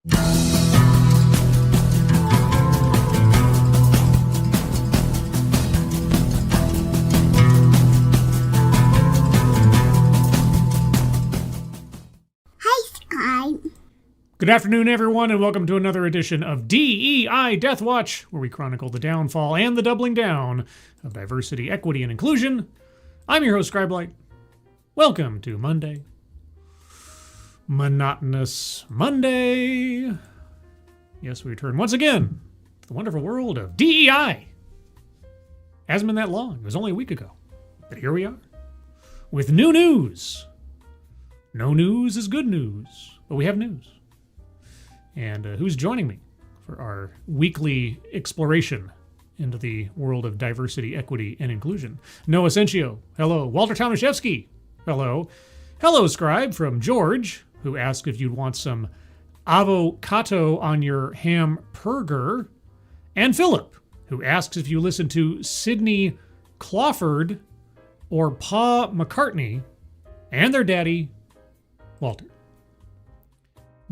Good afternoon, everyone, and welcome to another edition of D.E.I. Deathwatch, where we chronicle the downfall and the doubling down of diversity, equity, and inclusion. I'm your host, Scribelight. Welcome to Monday. Monotonous Monday. Yes, we return once again to the wonderful world of D.E.I. Hasn't been that long. It was only a week ago. But here we are with new news. No news is good news, but we have news. And who's joining me for our weekly exploration into the world of diversity, equity, and inclusion? Noah Sencio, hello. Walter Tomaszewski, hello. Hello, Scribe from George, who asked if you'd want some avocado on your hamburger. And Philip, who asks if you listen to Sidney Clawford or Pa McCartney and their daddy, Walter.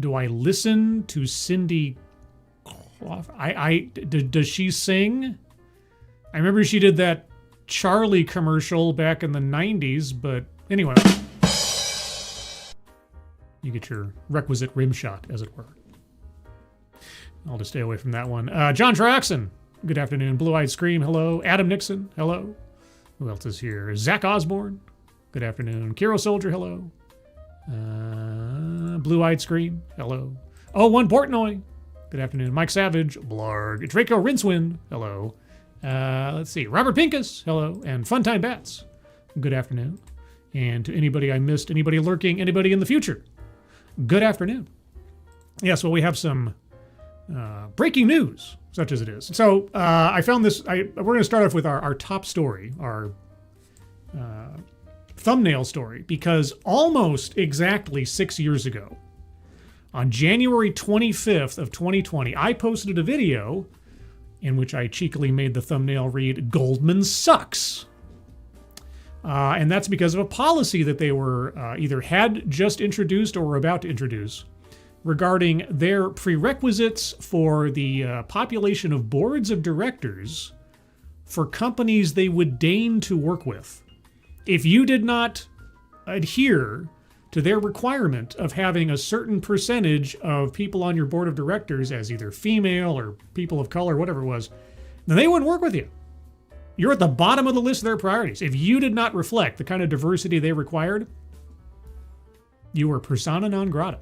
Do I listen to Cindy Crawford? Does she sing? I remember she did that Charlie commercial back in the 90s, but anyway. You get your requisite rim shot, as it were. I'll just stay away from that one. John Traxon, good afternoon. Blue-Eyed Scream, hello. Adam Nixon, hello. Who else is here? Zach Osborne, good afternoon. Kiro Soldier, hello. Blue-Eyed Scream, hello. One Portnoy, good afternoon. Mike Savage, blarg. Draco Rincewind, hello. Let's see. Robert Pincus, hello. And Funtime Bats, good afternoon. And to anybody I missed, anybody lurking, anybody in the future, good afternoon. Yes, well, we have some breaking news, such as it is. So I found this. We're going to start off with our top story, our thumbnail story, because almost exactly 6 years ago, on January 25th of 2020, I posted a video in which I cheekily made the thumbnail read, Goldman Sucks. And that's because of a policy that they were either had just introduced or were about to introduce regarding their prerequisites for the population of boards of directors for companies they would deign to work with. If you did not adhere to their requirement of having a certain percentage of people on your board of directors as either female or people of color, whatever it was, then they wouldn't work with you. You're at the bottom of the list of their priorities. If you did not reflect the kind of diversity they required, you were persona non grata.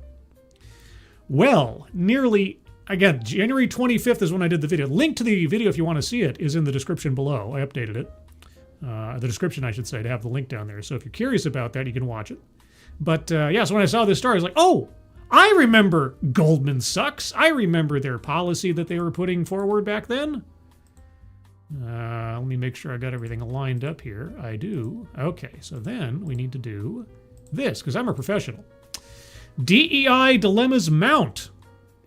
Well, again, January 25th is when I did the video. Link to the video if you want to see it is in the description below. I updated it. The description, I should say, to have the link down there. So if you're curious about that, you can watch it. But so when I saw this story, I was like, oh, I remember Goldman Sachs. I remember their policy that they were putting forward back then. Let me make sure I got everything lined up here. I do. Okay, so then we need to do this, because I'm a professional. DEI dilemmas mount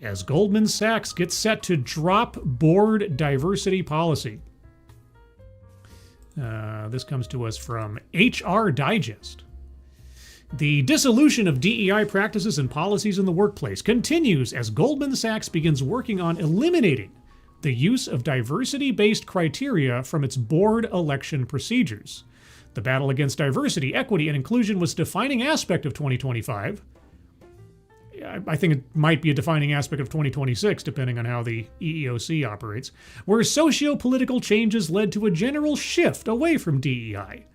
as Goldman Sachs gets set to drop board diversity policy. This comes to us from HR Digest. The dissolution of DEI practices and policies in the workplace continues as Goldman Sachs begins working on eliminating the use of diversity-based criteria from its board election procedures. The battle against diversity, equity, and inclusion was a defining aspect of 2025. I think it might be a defining aspect of 2026, depending on how the EEOC operates, where socio-political changes led to a general shift away from DEI.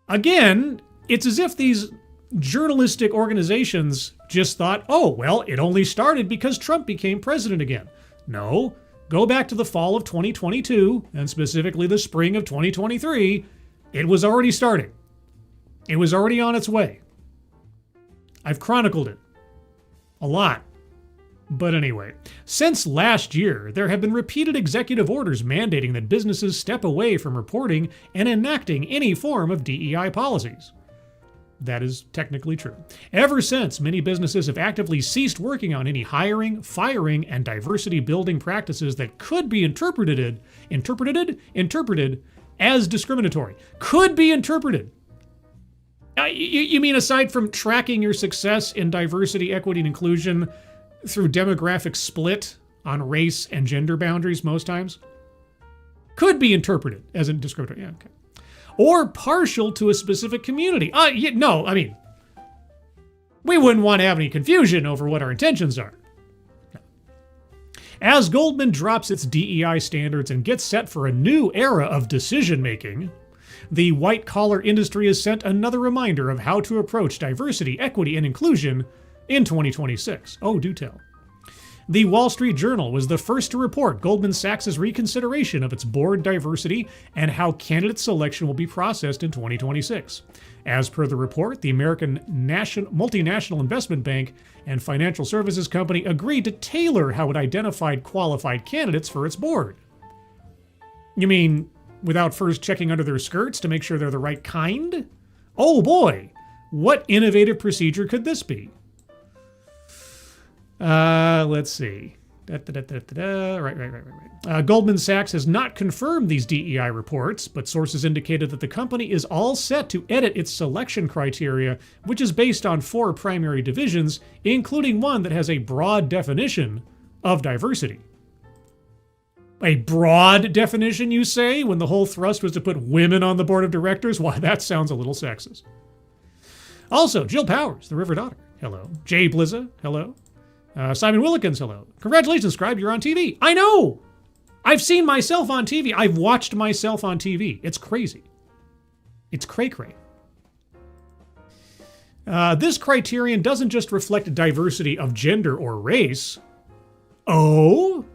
Again, it's as if these journalistic organizations just thought, oh, well, it only started because Trump became president again. No, go back to the fall of 2022, and specifically the spring of 2023, it was already starting. It was already on its way. I've chronicled it a lot. But anyway, since last year, there have been repeated executive orders mandating that businesses step away from reporting and enacting any form of DEI policies. That is technically true. Ever since, many businesses have actively ceased working on any hiring, firing, and diversity building practices that could be interpreted as discriminatory. Could be interpreted. You mean aside from tracking your success in diversity, equity, and inclusion, through demographic split on race and gender boundaries most times. Could be interpreted as a discriminatory. Yeah, okay. Or partial to a specific community. No, I mean, we wouldn't want to have any confusion over what our intentions are. As Goldman drops its DEI standards and gets set for a new era of decision-making, the white-collar industry is sent another reminder of how to approach diversity, equity, and inclusion in 2026. Oh, do tell. The Wall Street Journal was the first to report Goldman Sachs' reconsideration of its board diversity and how candidate selection will be processed in 2026. As per the report, the American multinational investment bank and financial services company agreed to tailor how it identified qualified candidates for its board. You mean without first checking under their skirts to make sure they're the right kind? Oh boy, what innovative procedure could this be? Let's see. Right. Goldman Sachs has not confirmed these DEI reports, but sources indicated that the company is all set to edit its selection criteria, which is based on 4 primary divisions, including one that has a broad definition of diversity. A broad definition, you say, when the whole thrust was to put women on the board of directors? Why, that sounds a little sexist. Also, Jill Powers, the River Daughter, hello. Jay Blizza, hello. Simon Willikins, hello. Congratulations, Scribe, you're on TV. I know! I've seen myself on TV. I've watched myself on TV. It's crazy. It's cray-cray. This criterion doesn't just reflect diversity of gender or race, but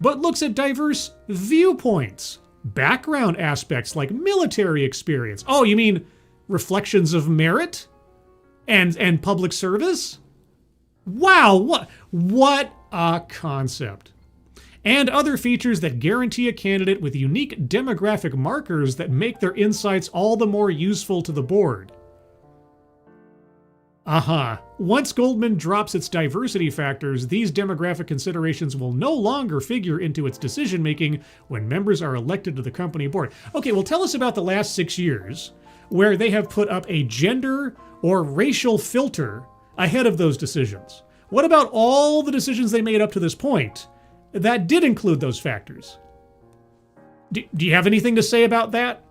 looks at diverse viewpoints, background aspects like military experience. Oh, you mean reflections of merit and public service? Wow, what a concept. And other features that guarantee a candidate with unique demographic markers that make their insights all the more useful to the board. Once Goldman drops its diversity factors, these demographic considerations will no longer figure into its decision-making when members are elected to the company board. Okay, well, tell us about the last 6 years where they have put up a gender or racial filter ahead of those decisions. What about all the decisions they made up to this point that did include those factors? Do you have anything to say about that?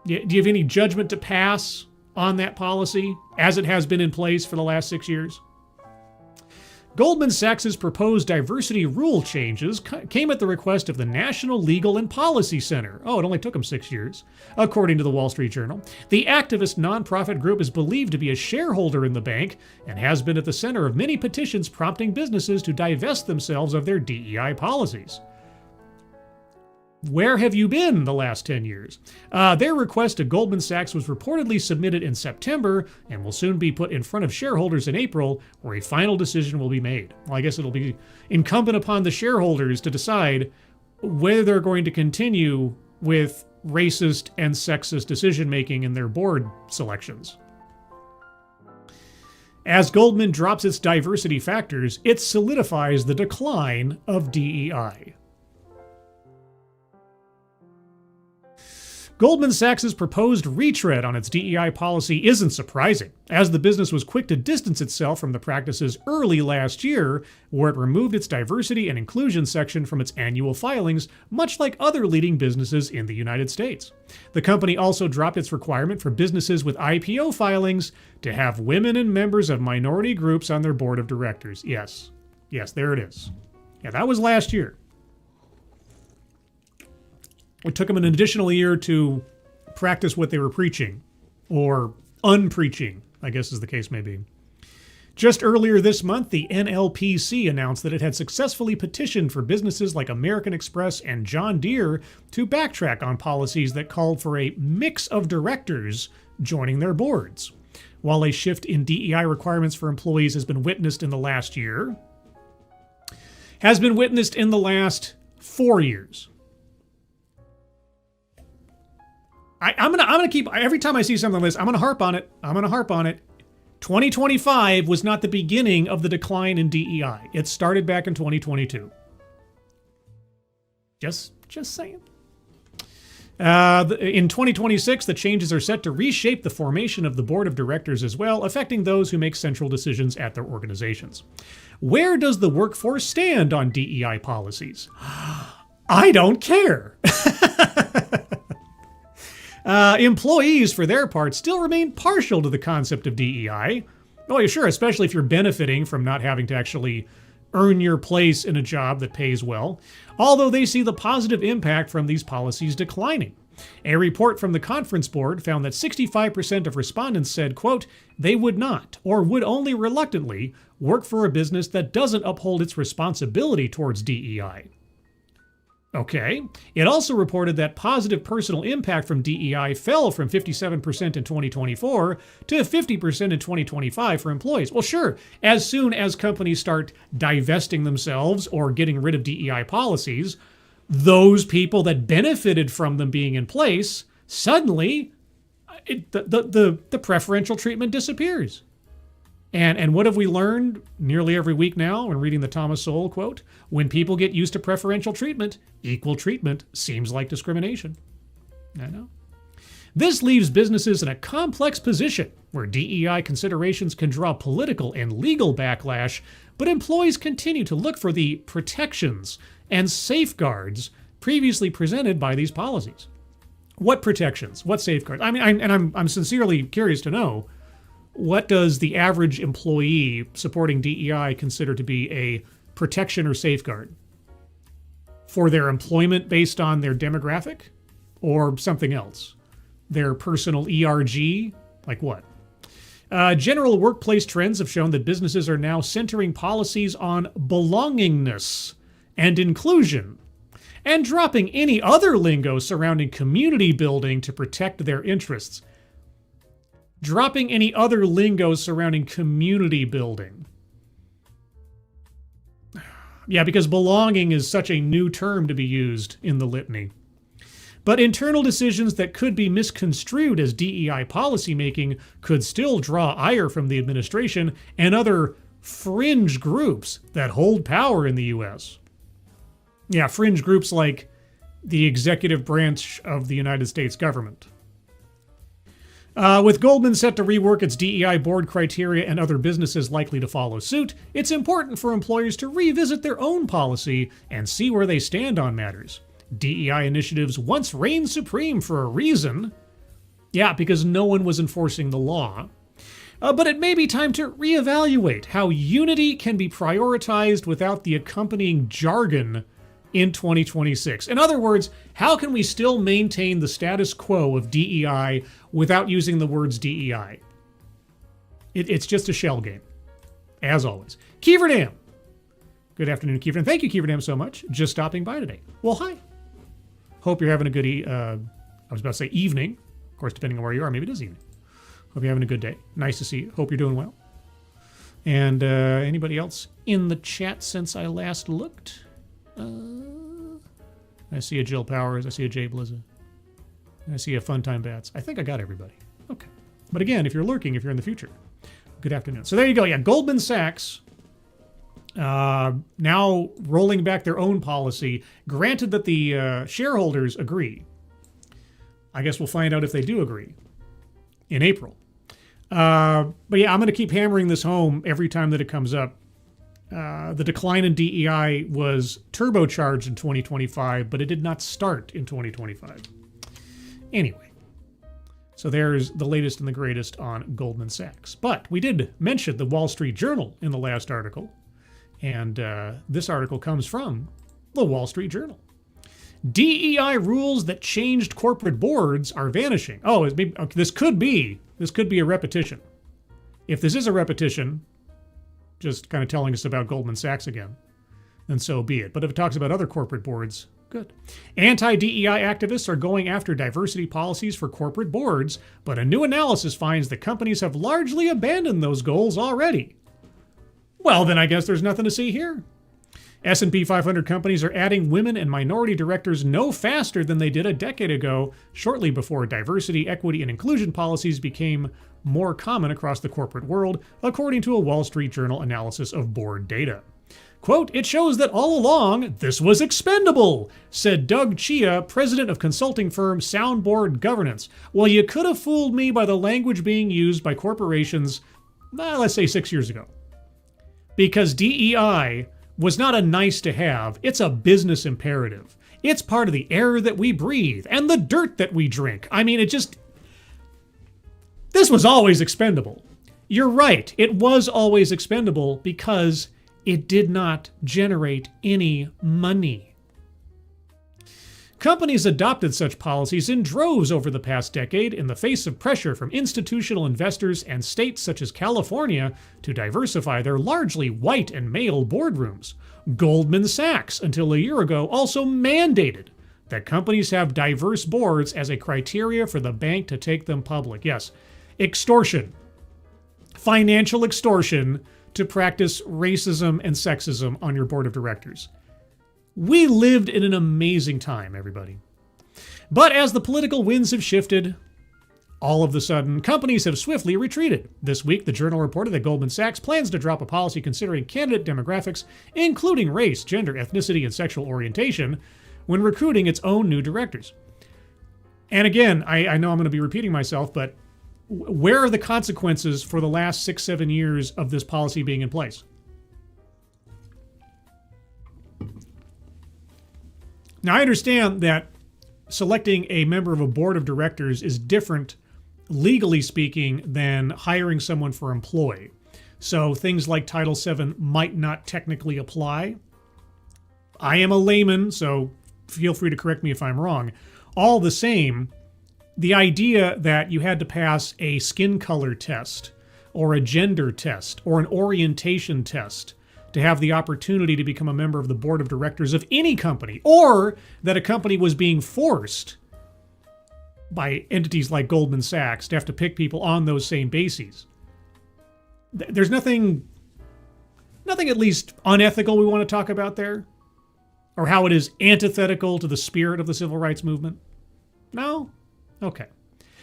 Do you have any judgment to pass on that policy as it has been in place for the last 6 years? Goldman Sachs' proposed diversity rule changes came at the request of the National Legal and Policy Center. Oh, it only took them 6 years, according to the Wall Street Journal. The activist nonprofit group is believed to be a shareholder in the bank and has been at the center of many petitions prompting businesses to divest themselves of their DEI policies. Where have you been the last 10 years? Their request to Goldman Sachs was reportedly submitted in September and will soon be put in front of shareholders in April, where a final decision will be made. Well, I guess it'll be incumbent upon the shareholders to decide whether they're going to continue with racist and sexist decision-making in their board selections. As Goldman drops its diversity factors, it solidifies the decline of DEI. Goldman Sachs' proposed retread on its DEI policy isn't surprising, as the business was quick to distance itself from the practices early last year, where it removed its diversity and inclusion section from its annual filings, much like other leading businesses in the United States. The company also dropped its requirement for businesses with IPO filings to have women and members of minority groups on their board of directors. Yes, there it is. Yeah, that was last year. It took them an additional year to practice what they were preaching, or unpreaching, I guess as the case may be. Just earlier this month, the NLPC announced that it had successfully petitioned for businesses like American Express and John Deere to backtrack on policies that called for a mix of directors joining their boards. While a shift in DEI requirements for employees has been witnessed in the last 4 years. I'm gonna keep, every time I see something like this, I'm gonna harp on it. 2025 was not the beginning of the decline in DEI. It started back in 2022. Just saying. In 2026, the changes are set to reshape the formation of the board of directors as well, affecting those who make central decisions at their organizations. Where does the workforce stand on DEI policies? I don't care. Employees, for their part, still remain partial to the concept of DEI. Oh, yeah, sure, especially if you're benefiting from not having to actually earn your place in a job that pays well, although they see the positive impact from these policies declining. A report from the conference board found that 65% of respondents said, quote, they would not, or would only reluctantly, work for a business that doesn't uphold its responsibility towards DEI. Okay. It also reported that positive personal impact from DEI fell from 57% in 2024 to 50% in 2025 for employees. Well, sure, as soon as companies start divesting themselves or getting rid of DEI policies, those people that benefited from them being in place, suddenly the preferential treatment disappears. And what have we learned nearly every week now when reading the Thomas Sowell quote? When people get used to preferential treatment, equal treatment seems like discrimination. I know. This leaves businesses in a complex position where DEI considerations can draw political and legal backlash, but employees continue to look for the protections and safeguards previously presented by these policies. What protections? What safeguards? I mean, I'm sincerely curious to know, what does the average employee supporting DEI consider to be a protection or safeguard? For their employment based on their demographic or something else? Their personal ERG? Like what? General workplace trends have shown that businesses are now centering policies on belongingness and inclusion and dropping any other lingo surrounding community building to protect their interests. Dropping any other lingo surrounding community building. Yeah, because belonging is such a new term to be used in the litany. But internal decisions that could be misconstrued as DEI policymaking could still draw ire from the administration and other fringe groups that hold power in the U.S. Yeah, fringe groups like the executive branch of the United States government. With Goldman set to rework its DEI board criteria and other businesses likely to follow suit, it's important for employers to revisit their own policy and see where they stand on matters. DEI initiatives once reigned supreme for a reason. Yeah, because no one was enforcing the law. But it may be time to reevaluate how unity can be prioritized without the accompanying jargon in 2026. In other words, how can we still maintain the status quo of DEI without using the words DEI? It's just a shell game, as always. Keeverdam. Good afternoon, Keeverdam. Thank you, Keeverdam, so much. Just stopping by today. Well, hi. Hope you're having a good, I was about to say evening. Of course, depending on where you are, maybe it is evening. Hope you're having a good day. Nice to see you. Hope you're doing well. And anybody else in the chat since I last looked? I see a Jill Powers. I see a Jay Blizza. I see a Funtime Bats. I think I got everybody. Okay. But again, if you're lurking, if you're in the future, good afternoon. So there you go. Yeah, Goldman Sachs now rolling back their own policy. Granted that the shareholders agree. I guess we'll find out if they do agree in April. But yeah, I'm going to keep hammering this home every time that it comes up. The decline in DEI was turbocharged in 2025, but it did not start in 2025. Anyway, so there's the latest and the greatest on Goldman Sachs. But we did mention the Wall Street Journal in the last article, and this article comes from the Wall Street Journal. DEI rules that changed corporate boards are vanishing. Oh, this could be a repetition. If this is a repetition, just kind of telling us about Goldman Sachs again, then so be it. But if it talks about other corporate boards, good. Anti-DEI activists are going after diversity policies for corporate boards, but a new analysis finds that companies have largely abandoned those goals already. Well, then I guess there's nothing to see here. S&P 500 companies are adding women and minority directors no faster than they did a decade ago, shortly before diversity, equity, and inclusion policies became more common across the corporate world, according to a Wall Street Journal analysis of board data. Quote, "It shows that all along this was expendable," said Doug Chia, president of consulting firm Soundboard Governance. Well, you could have fooled me by the language being used by corporations, let's say 6 years ago. Because DEI was not a nice to have, it's a business imperative. It's part of the air that we breathe and the dirt that we drink. I mean, this was always expendable. You're right, it was always expendable because it did not generate any money. Companies adopted such policies in droves over the past decade in the face of pressure from institutional investors and states such as California to diversify their largely white and male boardrooms. Goldman Sachs, until a year ago, also mandated that companies have diverse boards as a criteria for the bank to take them public. Yes, extortion, financial extortion to practice racism and sexism on your board of directors. We lived in an amazing time, everybody. But as the political winds have shifted, all of a sudden, companies have swiftly retreated. This week, the Journal reported that Goldman Sachs plans to drop a policy considering candidate demographics, including race, gender, ethnicity, and sexual orientation, when recruiting its own new directors. And again, I know I'm going to be repeating myself, but where are the consequences for the last 6-7 years of this policy being in place? Now, I understand that selecting a member of a board of directors is different, legally speaking, than hiring someone for employee. So things like Title VII might not technically apply. I am a layman, so feel free to correct me if I'm wrong. All the same, the idea that you had to pass a skin color test or a gender test or an orientation test to have the opportunity to become a member of the board of directors of any company, or that a company was being forced by entities like Goldman Sachs to have to pick people on those same bases. There's nothing at least unethical we want to talk about there, or how it is antithetical to the spirit of the civil rights movement. No? Okay.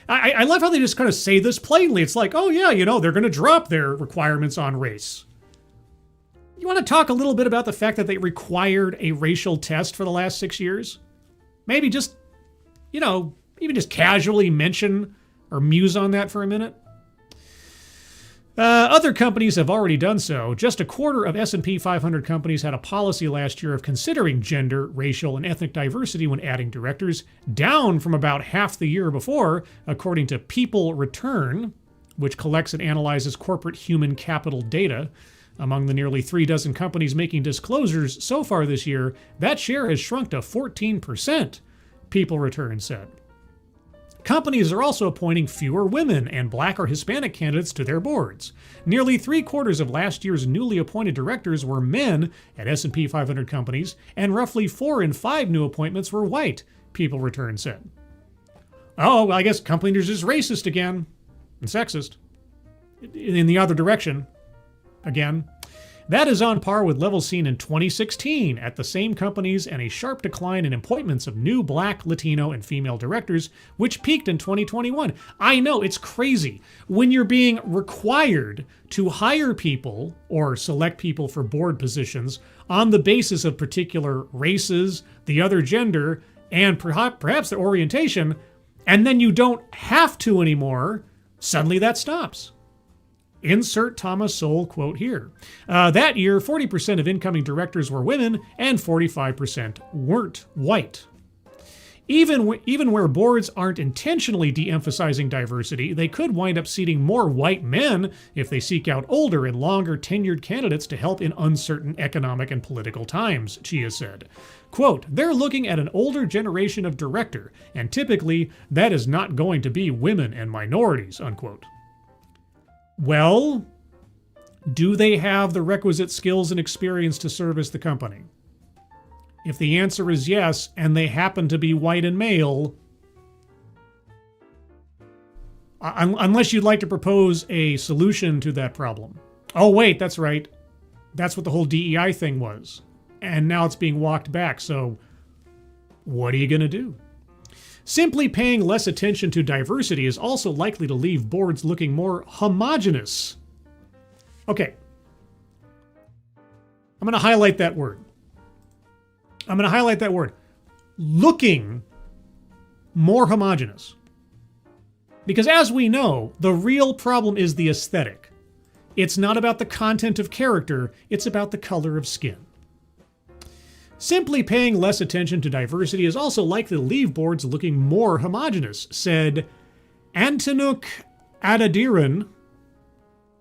I love how they just kind of say this plainly. It's like, oh yeah, they're going to drop their requirements on race. You want to talk a little bit about the fact that they required a racial test for the last 6 years? Maybe just, even just casually mention or muse on that for a minute. Other companies have already done so. Just a quarter of S&P 500 companies had a policy last year of considering gender, racial, and ethnic diversity when adding directors, down from about half the year before, according to People Return, which collects and analyzes corporate human capital data. Among the nearly 36 companies making disclosures so far this year, that share has shrunk to 14%, People Return said. Companies are also appointing fewer women and Black or Hispanic candidates to their boards. Nearly 3/4 of last year's newly appointed directors were men at S&P 500 companies, and roughly 4 in 5 new appointments were white, People Return said. Oh, well, I guess companies are just racist again, and sexist. In the other direction. Again, that is on par with levels seen in 2016 at the same companies, and a sharp decline in appointments of new Black, Latino, and female directors, which peaked in 2021. I know, it's crazy. When you're being required to hire people or select people for board positions on the basis of particular races, the other gender, and perhaps their orientation, and then you don't have to anymore, suddenly that stops. Insert Thomas Sowell quote here. That year, 40% of incoming directors were women and 45% weren't white. Even where boards aren't intentionally de-emphasizing diversity, they could wind up seating more white men if they seek out older and longer tenured candidates to help in uncertain economic and political times, Chia said. Quote, they're looking at an older generation of director, and typically that is not going to be women and minorities, unquote. Well, do they have the requisite skills and experience to service the company? If the answer is yes, and they happen to be white and male, unless you'd like to propose a solution to that problem. Oh, wait, that's right. That's what the whole DEI thing was. And now it's being walked back, so what are you going to do? Simply paying less attention to diversity is also likely to leave boards looking more homogenous. Okay, I'm going to highlight that word. I'm going to highlight that word. Looking more homogenous. Because as we know, the real problem is the aesthetic. It's not about the content of character, it's about the color of skin. Simply paying less attention to diversity is also likely to leave boards looking more homogenous, said Antonuk Adadiran,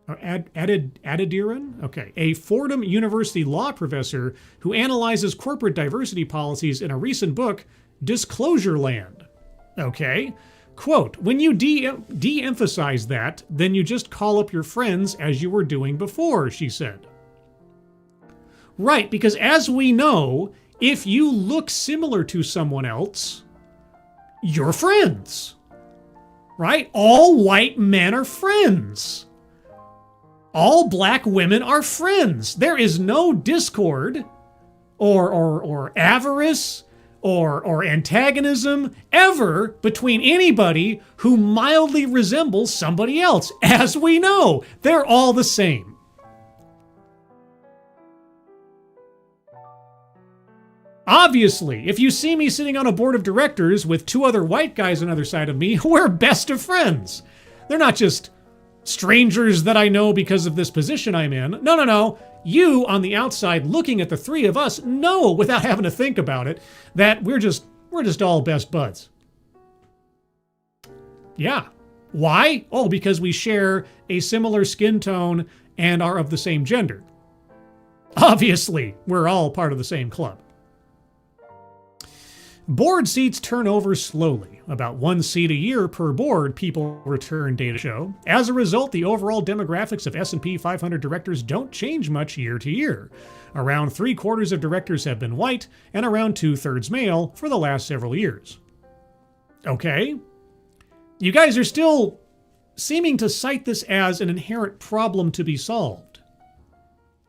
Adadiran? Okay, a Fordham University law professor who analyzes corporate diversity policies in a recent book, Disclosure Land. Okay, quote, when you de-emphasize that, then you just call up your friends as you were doing before, she said. Right, because as we know, if you look similar to someone else, you're friends. Right? All white men are friends. All black women are friends. There is no discord or avarice or antagonism ever between anybody who mildly resembles somebody else. As we know, they're all the same. Obviously, if you see me sitting on a board of directors with two other white guys on either side of me, we're best of friends. They're not just strangers that I know because of this position I'm in. No. You, on the outside, looking at the three of us, know without having to think about it that we're just all best buds. Yeah. Why? Oh, because we share a similar skin tone and are of the same gender. Obviously, we're all part of the same club. Board seats turn over slowly. About 1 seat a year per board, people return data show. As a result, the overall demographics of S&P 500 directors don't change much year to year. Around 3/4 of directors have been white, and around 2/3 male for the last several years. Okay. You guys are still seeming to cite this as an inherent problem to be solved.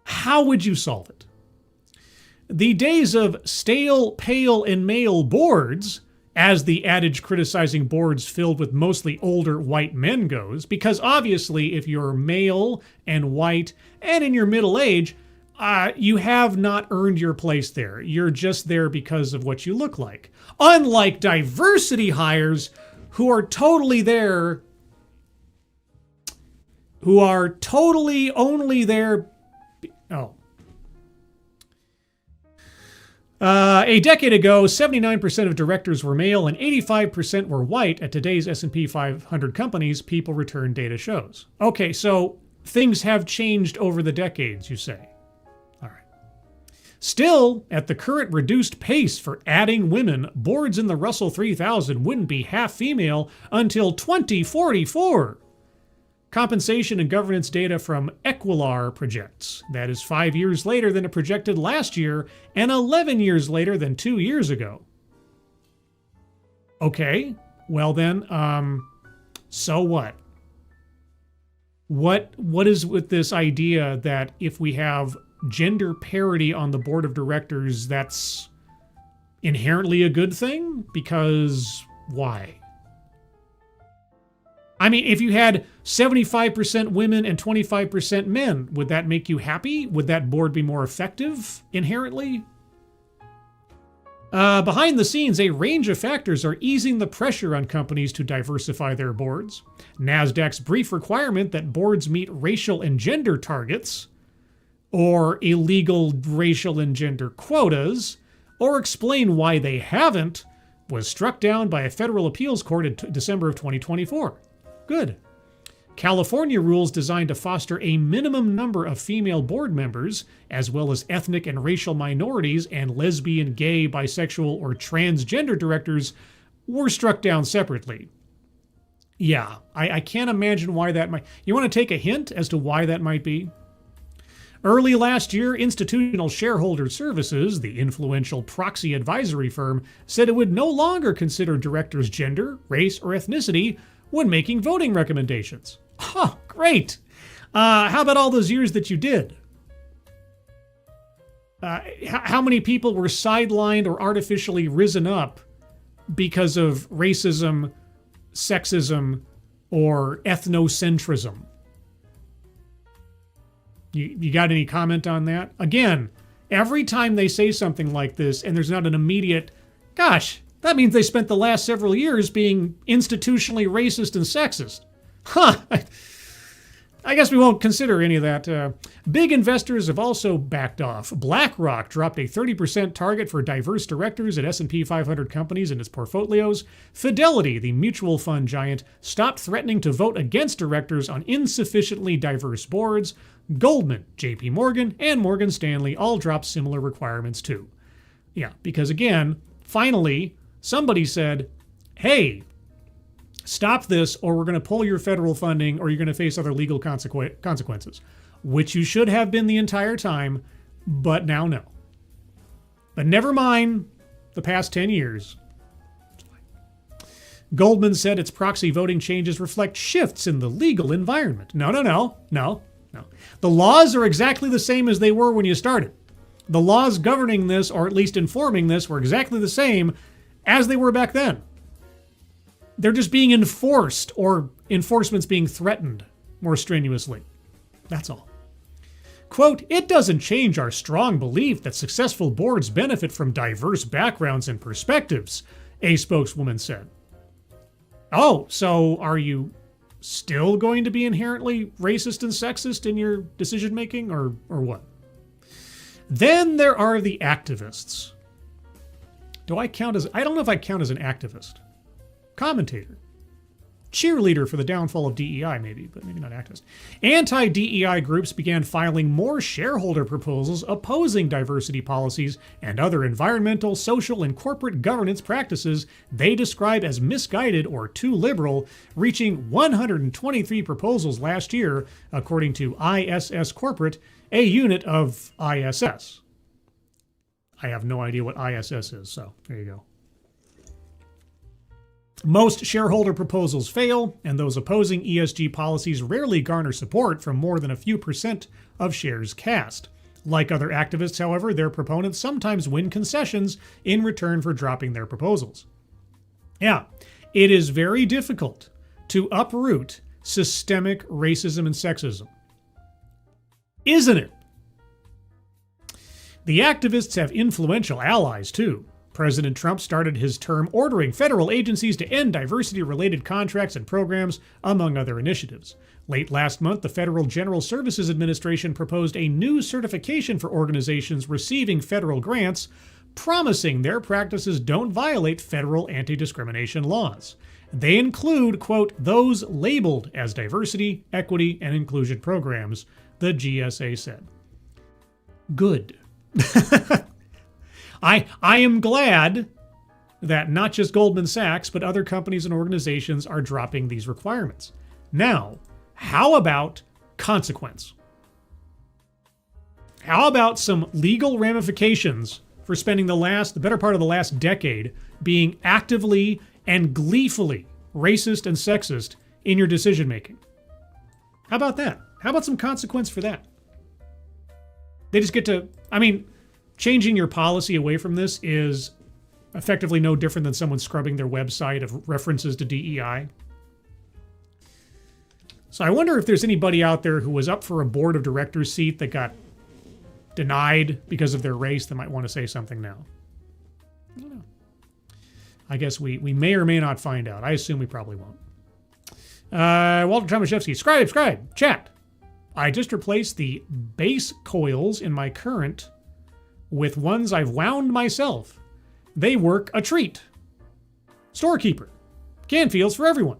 How would you solve it? The days of stale, pale, and male boards, as the adage criticizing boards filled with mostly older white men goes, because obviously if you're male and white and in your middle age, you have not earned your place there. You're just there because of what you look like. Unlike diversity hires who are totally there, who are totally only there. A decade ago, 79% of directors were male and 85% were white. At today's S&P 500 companies, people return data shows. Okay, so things have changed over the decades, you say. All right. Still, at the current reduced pace for adding women, boards in the Russell 3000 wouldn't be half female until 2044. Compensation and governance data from Equilar projects. That is 5 years later than it projected last year and 11 years later than 2 years ago. Okay, well then, so what? What is with this idea that if we have gender parity on the board of directors, that's inherently a good thing? Because why? I mean, if you had 75% women and 25% men, would that make you happy? Would that board be more effective inherently? Behind the scenes, a range of factors are easing the pressure on companies to diversify their boards. NASDAQ's brief requirement that boards meet racial and gender targets, or illegal racial and gender quotas, or explain why they haven't, was struck down by a federal appeals court in December of 2024. Good. California rules designed to foster a minimum number of female board members, as well as ethnic and racial minorities and lesbian, gay, bisexual, or transgender directors, were struck down separately. Yeah, I can't imagine why that might... You want to take a hint as to why that might be? Early last year, Institutional Shareholder Services, the influential proxy advisory firm, said it would no longer consider directors' gender, race, or ethnicity when making voting recommendations. Oh, great. How about all those years that you did? How many people were sidelined or artificially risen up because of racism, sexism, or ethnocentrism? You got any comment on that? Again, Every time they say something like this and there's not an immediate, gosh, that means they spent the last several years being institutionally racist and sexist. Huh. I guess we won't consider any of that. Big investors have also backed off. BlackRock dropped a 30% target for diverse directors at S&P 500 companies in its portfolios. Fidelity, the mutual fund giant, stopped threatening to vote against directors on insufficiently diverse boards. Goldman, JP Morgan, and Morgan Stanley all dropped similar requirements too. Yeah, because again, finally, somebody said, hey, stop this or we're going to pull your federal funding or you're going to face other legal consequences, which you should have been the entire time, but now no. But never mind the past 10 years. Goldman said its proxy voting changes reflect shifts in the legal environment. No. The laws are exactly the same as they were when you started. The laws governing this, or at least informing this, were exactly the same as they were back then. They're just being enforced, or enforcement's being threatened more strenuously. That's all. Quote, it doesn't change our strong belief that successful boards benefit from diverse backgrounds and perspectives, a spokeswoman said. Oh, so are you still going to be inherently racist and sexist in your decision making, or what? Then there are the activists. I don't know if I count as an activist. Commentator. Cheerleader for the downfall of DEI, maybe, but maybe not activist. Anti-DEI groups began filing more shareholder proposals opposing diversity policies and other environmental, social, and corporate governance practices they describe as misguided or too liberal, reaching 123 proposals last year, according to ISS Corporate, a unit of ISS. I have no idea what ISS is, so there you go. Most shareholder proposals fail, and those opposing ESG policies rarely garner support from more than a few percent of shares cast. Like other activists, however, their proponents sometimes win concessions in return for dropping their proposals. Yeah, it is very difficult to uproot systemic racism and sexism. Isn't it? The activists have influential allies, too. President Trump started his term ordering federal agencies to end diversity-related contracts and programs, among other initiatives. Late last month, the Federal General Services Administration proposed a new certification for organizations receiving federal grants, promising their practices don't violate federal anti-discrimination laws. They include, quote, those labeled as diversity, equity, and inclusion programs, the GSA said. Good. I am glad that not just Goldman Sachs, but other companies and organizations are dropping these requirements. Now, how about consequence? How about some legal ramifications for spending the better part of the last decade being actively and gleefully racist and sexist in your decision making? How about that? How about some consequence for that? They just get to, changing your policy away from this is effectively no different than someone scrubbing their website of references to DEI. So I wonder if there's anybody out there who was up for a board of directors seat that got denied because of their race that might want to say something now. I don't know. I guess we may or may not find out. I assume we probably won't. Walter Tomaszewski, subscribe, chat. I just replaced the base coils in my current with ones I've wound myself. They work a treat. Storekeeper. Canfield's for everyone.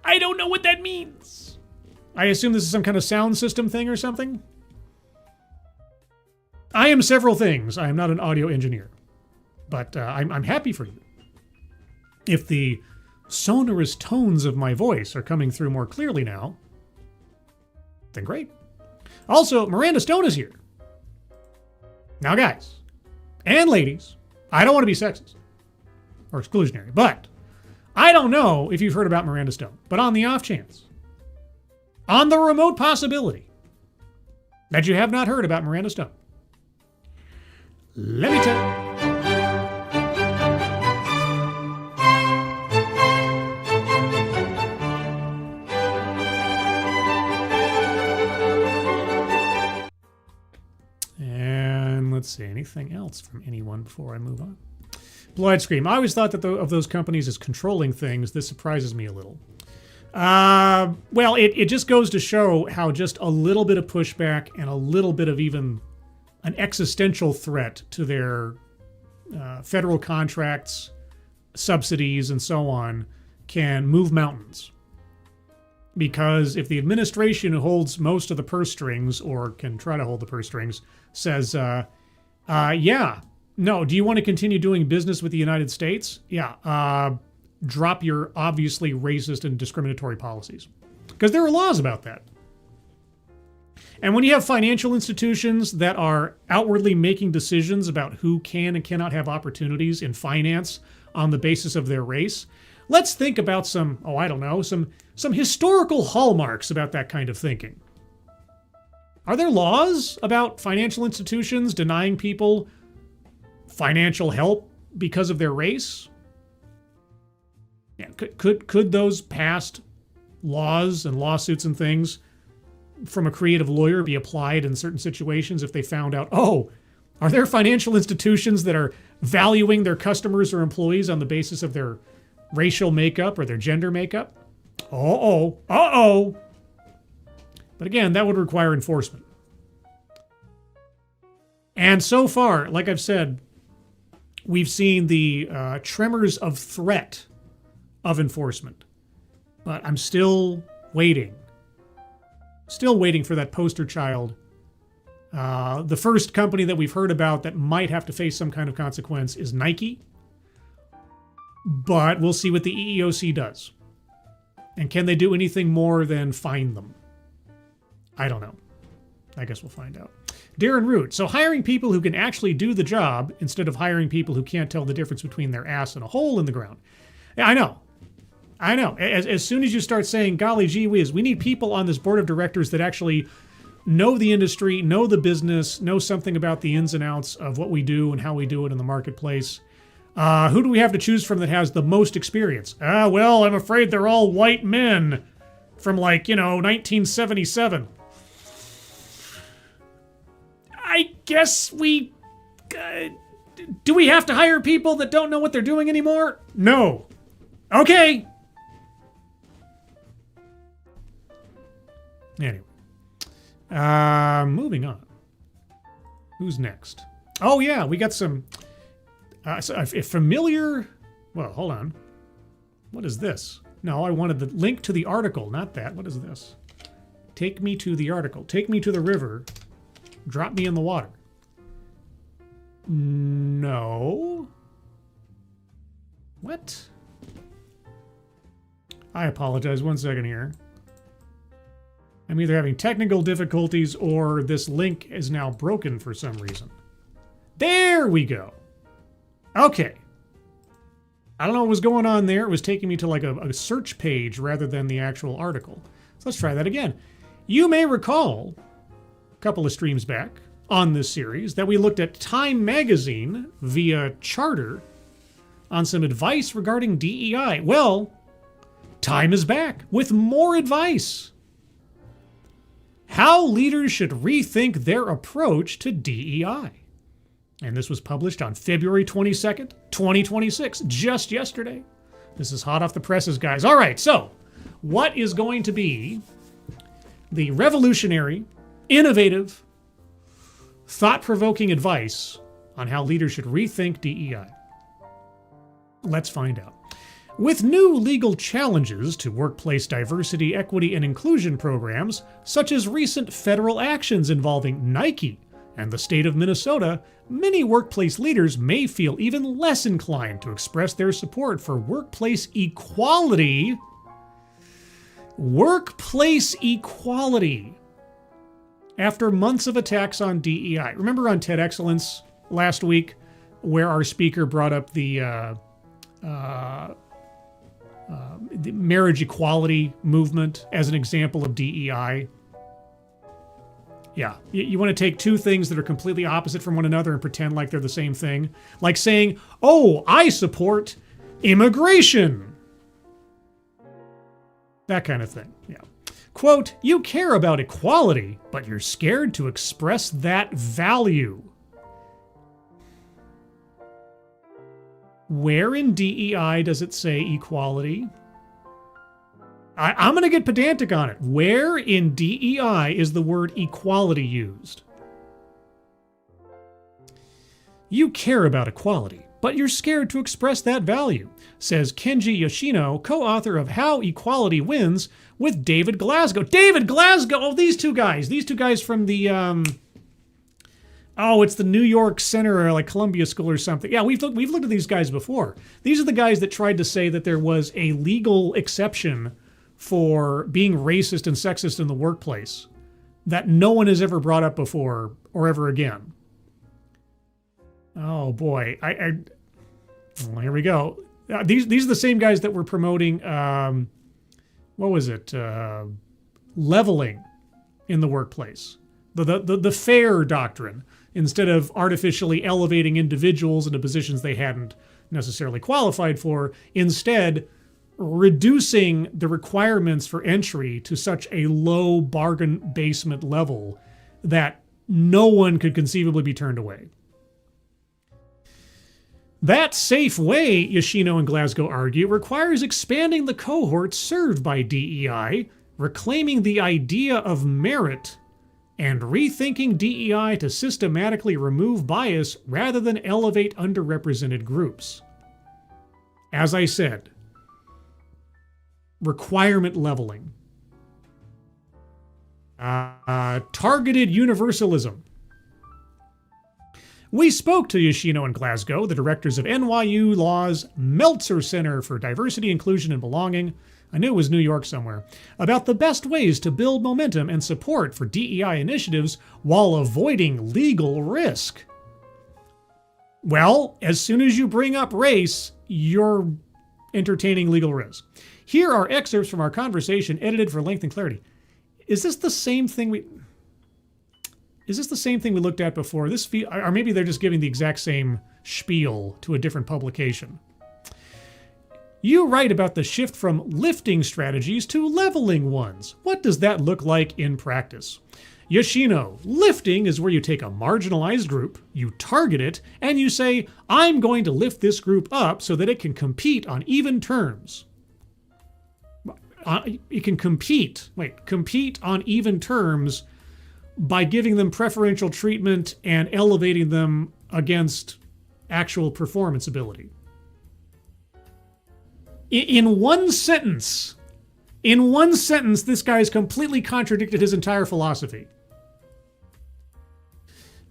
I don't know what that means. I assume this is some kind of sound system thing or something. I am several things. I am not an audio engineer. But I'm happy for you. If the sonorous tones of my voice are coming through more clearly now, then great. Also, Miranda Stone is here. Now, guys and ladies, I don't want to be sexist or exclusionary, but I don't know if you've heard about Miranda Stone, but on the off chance, on the remote possibility that you have not heard about Miranda Stone, let me tell you. see, anything else from anyone before I move on? Blue-eyed Scream. I always thought that of those companies as controlling things. This surprises me a little. Well, it just goes to show how just a little bit of pushback and a little bit of even an existential threat to their federal contracts, subsidies, and so on can move mountains. Because if the administration who holds most of the purse strings, or can try to hold the purse strings, says, yeah, no, do you want to continue doing business with the United States? Yeah, drop your obviously racist and discriminatory policies. Because there are laws about that. And when you have financial institutions that are outwardly making decisions about who can and cannot have opportunities in finance on the basis of their race, let's think about some historical hallmarks about that kind of thinking. Are there laws about financial institutions denying people financial help because of their race? Yeah, could those past laws and lawsuits and things from a creative lawyer be applied in certain situations if they found out, oh, are there financial institutions that are valuing their customers or employees on the basis of their racial makeup or their gender makeup? Uh-oh. But again, that would require enforcement. And so far, like I've said, we've seen the tremors of threat of enforcement. But I'm still waiting. Still waiting for that poster child. The first company that we've heard about that might have to face some kind of consequence is Nike. But we'll see what the EEOC does. And can they do anything more than fine them? I don't know. I guess we'll find out. Darren Root. So hiring people who can actually do the job instead of hiring people who can't tell the difference between their ass and a hole in the ground. Yeah, I know. As soon as you start saying, golly gee whiz, we need people on this board of directors that actually know the industry, know the business, know something about the ins and outs of what we do and how we do it in the marketplace. Who do we have to choose from that has the most experience? Well, I'm afraid they're all white men from 1977. I guess we... do we have to hire people that don't know what they're doing anymore? No. Okay. Anyway. Moving on. Who's next? Oh, yeah, we got some... a familiar... Well, hold on. What is this? No, I wanted the link to the article, not that. What is this? Take me to the article. Take me to the river. Drop me in the water. No. What? I apologize. 1 second here. I'm either having technical difficulties or this link is now broken for some reason. There we go. Okay. I don't know what was going on there. It was taking me to a search page rather than the actual article. So let's try that again. You may recall a couple of streams back on this series that we looked at Time Magazine via Charter on some advice regarding DEI. Well, Time is back with more advice. How leaders should rethink their approach to DEI. And this was published on February 22nd, 2026, just yesterday. This is hot off the presses, guys. All right, so what is going to be the revolutionary, innovative, thought-provoking advice on how leaders should rethink DEI? Let's find out. With new legal challenges to workplace diversity, equity, and inclusion programs, such as recent federal actions involving Nike and the state of Minnesota, many workplace leaders may feel even less inclined to express their support for workplace equality. Workplace equality. After months of attacks on DEI. Remember on TED Excellence last week, where our speaker brought up the marriage equality movement as an example of DEI? Yeah, you want to take two things that are completely opposite from one another and pretend like they're the same thing. Like saying, oh, I support immigration. That kind of thing, yeah. Quote, you care about equality, but you're scared to express that value. Where in DEI does it say equality? I'm going to get pedantic on it. Where in DEI is the word equality used? You care about equality, but you're scared to express that value, says Kenji Yoshino, co-author of How Equality Wins with David Glasgow. David Glasgow! Oh, these two guys from the, it's the New York Center or like Columbia School or something. Yeah, we've looked at these guys before. These are the guys that tried to say that there was a legal exception for being racist and sexist in the workplace that no one has ever brought up before or ever again. Oh boy, well, here we go. These are the same guys that were promoting, leveling in the workplace, the fair doctrine, instead of artificially elevating individuals into positions they hadn't necessarily qualified for. Instead, reducing the requirements for entry to such a low bargain basement level that no one could conceivably be turned away. That safe way, Yoshino and Glasgow argue, requires expanding the cohort served by DEI, reclaiming the idea of merit, and rethinking DEI to systematically remove bias rather than elevate underrepresented groups. As I said, requirement leveling. Targeted universalism. We spoke to Yoshino and Glasgow, the directors of NYU Law's Meltzer Center for Diversity, Inclusion, and Belonging, I knew it was New York somewhere, about the best ways to build momentum and support for DEI initiatives while avoiding legal risk. Well, as soon as you bring up race, you're entertaining legal risk. Here are excerpts from our conversation edited for length and clarity. Is this the same thing we looked at before? Or maybe they're just giving the exact same spiel to a different publication. You write about the shift from lifting strategies to leveling ones. What does that look like in practice? Yoshino, lifting is where you take a marginalized group, you target it, and you say, I'm going to lift this group up so that it can compete on even terms. It can compete on even terms by giving them preferential treatment and elevating them against actual performance ability. In one sentence, this guy's completely contradicted his entire philosophy.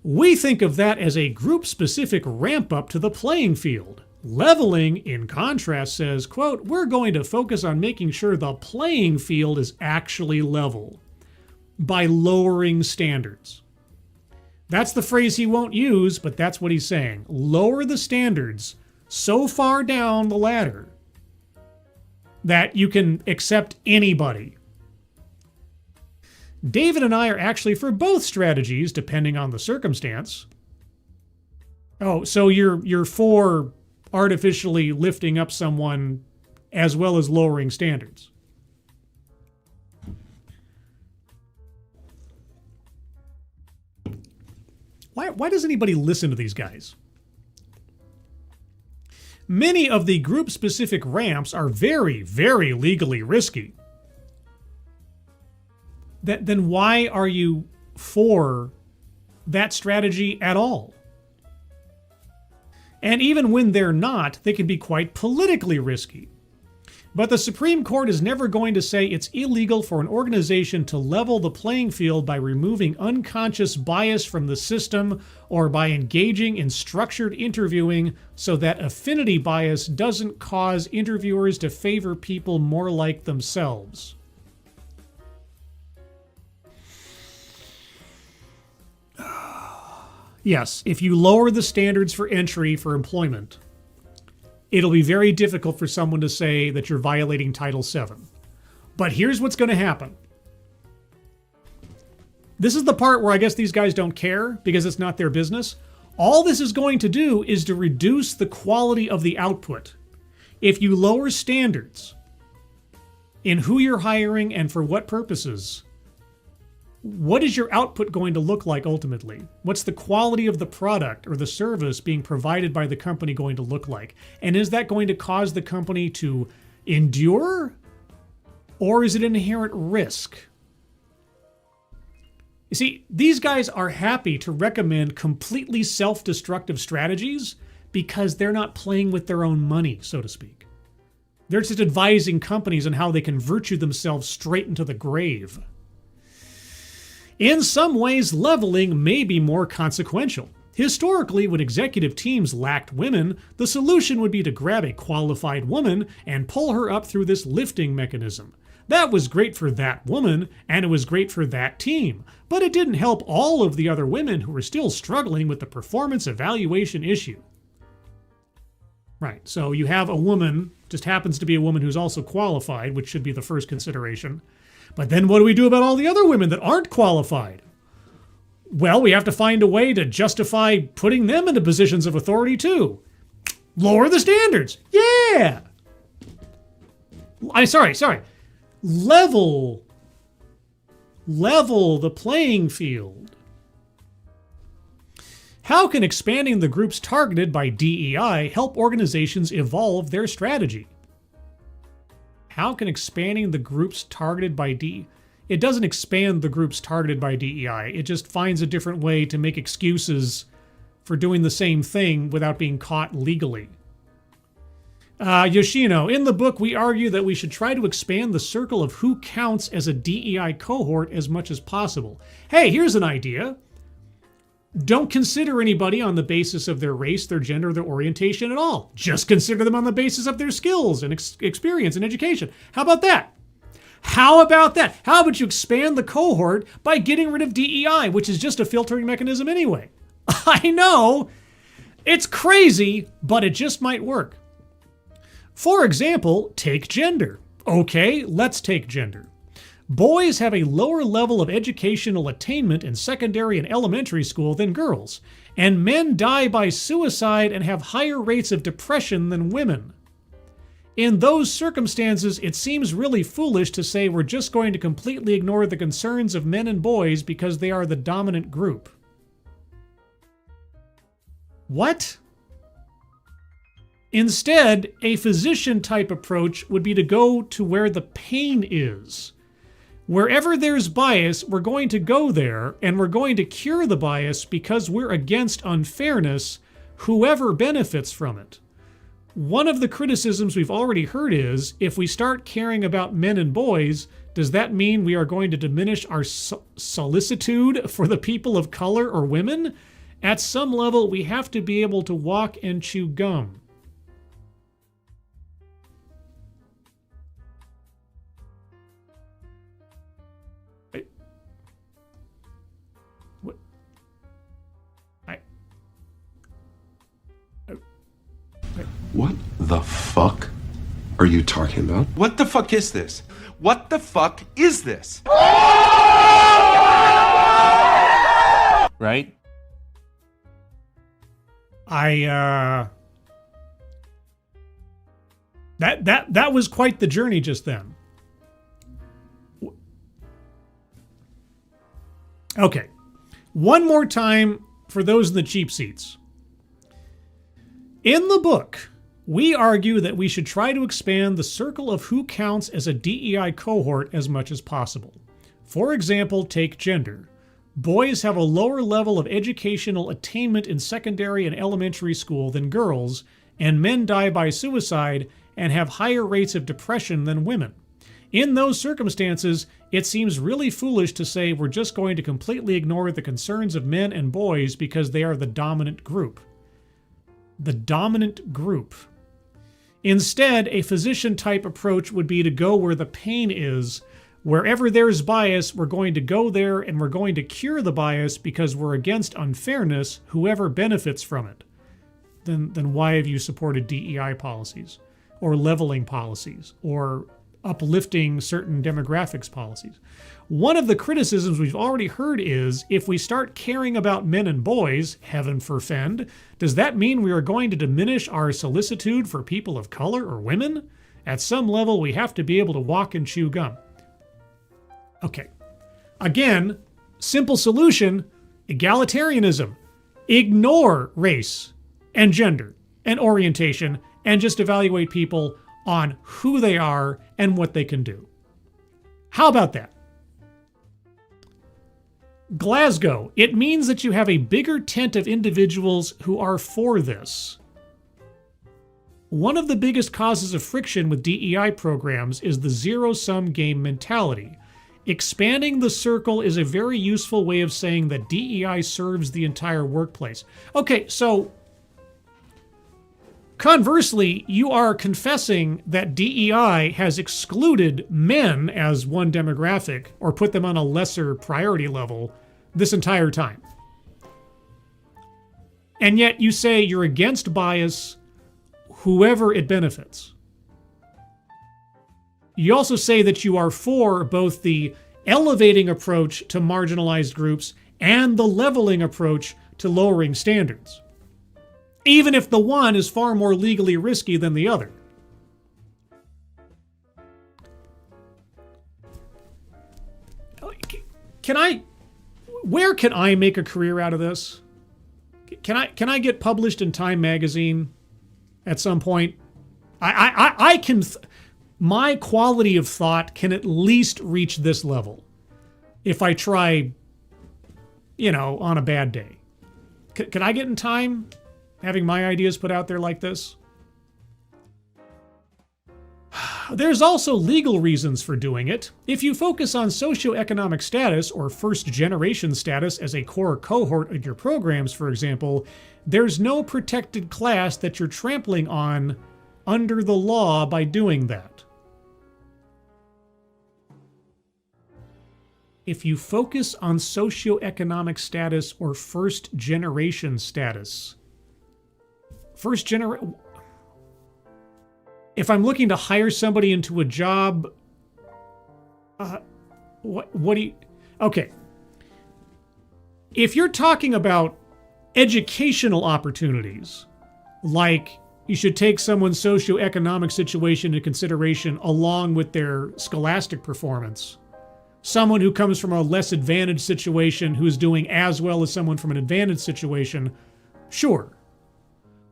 We think of that as a group-specific ramp-up to the playing field. Leveling, in contrast, says, quote, we're going to focus on making sure the playing field is actually level by lowering standards. That's the phrase he won't use, but that's what he's saying. Lower the standards so far down the ladder that you can accept anybody. David and I are actually for both strategies, depending on the circumstance. Oh, so you're for artificially lifting up someone as well as lowering standards. Why does anybody listen to these guys? Many of the group-specific ramps are very, very legally risky. Then why are you for that strategy at all? And even when they're not, they can be quite politically risky. But the Supreme Court is never going to say it's illegal for an organization to level the playing field by removing unconscious bias from the system or by engaging in structured interviewing so that affinity bias doesn't cause interviewers to favor people more like themselves. Yes, if you lower the standards for entry for employment, it'll be very difficult for someone to say that you're violating Title VII. But here's what's going to happen. This is the part where I guess these guys don't care because it's not their business. All this is going to do is to reduce the quality of the output. If you lower standards in who you're hiring and for what purposes, what is your output going to look like ultimately? What's the quality of the product or the service being provided by the company going to look like? And is that going to cause the company to endure? Or is it an inherent risk? You see, these guys are happy to recommend completely self-destructive strategies because they're not playing with their own money, so to speak. They're just advising companies on how they can virtue themselves straight into the grave. In some ways, leveling may be more consequential. Historically, when executive teams lacked women, the solution would be to grab a qualified woman and pull her up through this lifting mechanism. That was great for that woman, and it was great for that team, but it didn't help all of the other women who were still struggling with the performance evaluation issue. Right, so you have a woman, just happens to be a woman who's also qualified, which should be the first consideration. But then what do we do about all the other women that aren't qualified? Well, we have to find a way to justify putting them into positions of authority too. Lower the standards. Yeah. Sorry. Level the playing field. How can expanding the groups targeted by DEI help organizations evolve their strategy? How can expanding the groups targeted by DEI? It doesn't expand the groups targeted by DEI. It just finds a different way to make excuses for doing the same thing without being caught legally. Yoshino, in the book, we argue that we should try to expand the circle of who counts as a DEI cohort as much as possible. Hey, here's an idea. Don't consider anybody on the basis of their race, their gender, their orientation at all. Just consider them on the basis of their skills and experience and education. How about that? How about you expand the cohort by getting rid of DEI, which is just a filtering mechanism anyway? I know, it's crazy, but it just might work. For example, take gender. Okay, let's take gender. Boys have a lower level of educational attainment in secondary and elementary school than girls, and men die by suicide and have higher rates of depression than women. In those circumstances, it seems really foolish to say we're just going to completely ignore the concerns of men and boys because they are the dominant group. What? Instead, a physician-type approach would be to go to where the pain is. Wherever there's bias, we're going to go there, and we're going to cure the bias because we're against unfairness, whoever benefits from it. One of the criticisms we've already heard is, if we start caring about men and boys, does that mean we are going to diminish our solicitude for the people of color or women? At some level, we have to be able to walk and chew gum. What the fuck are you talking about? What the fuck is this? What the fuck is this? Right? That was quite the journey just then. Okay. One more time for those in the cheap seats. In the book, we argue that we should try to expand the circle of who counts as a DEI cohort as much as possible. For example, take gender. Boys have a lower level of educational attainment in secondary and elementary school than girls, and men die by suicide and have higher rates of depression than women. In those circumstances, it seems really foolish to say we're just going to completely ignore the concerns of men and boys because they are the dominant group. The dominant group. Instead, a physician-type approach would be to go where the pain is. Wherever there's bias, we're going to go there and we're going to cure the bias because we're against unfairness, whoever benefits from it. Then why have you supported DEI policies? Or leveling policies? Or uplifting certain demographics policies? One of the criticisms we've already heard is, if we start caring about men and boys, heaven forfend, does that mean we are going to diminish our solicitude for people of color or women? At some level, we have to be able to walk and chew gum. Okay. Again, Simple solution, egalitarianism. Ignore race and gender and orientation and just evaluate people on who they are and what they can do. How about that? Glasgow, it means that you have a bigger tent of individuals who are for this. One of the biggest causes of friction with DEI programs is the zero-sum game mentality. Expanding the circle is a very useful way of saying that DEI serves the entire workplace. Okay, so conversely, you are confessing that DEI has excluded men as one demographic or put them on a lesser priority level this entire time. And yet you say you're against bias, whoever it benefits. You also say that you are for both the elevating approach to marginalized groups and the leveling approach to lowering standards, even if the one is far more legally risky than the other. Where can I make a career out of this? Can I get published in Time magazine at some point? I can. My quality of thought can at least reach this level if I try, on a bad day. Can I get in Time having my ideas put out there like this? There's also legal reasons for doing it. If you focus on socioeconomic status or first-generation status as a core cohort of your programs, for example, there's no protected class that you're trampling on under the law by doing that. If you focus on socioeconomic status or first-generation status, if I'm looking to hire somebody into a job, what do you... Okay. If you're talking about educational opportunities, like you should take someone's socioeconomic situation into consideration along with their scholastic performance, someone who comes from a less advantaged situation who's doing as well as someone from an advantaged situation, sure.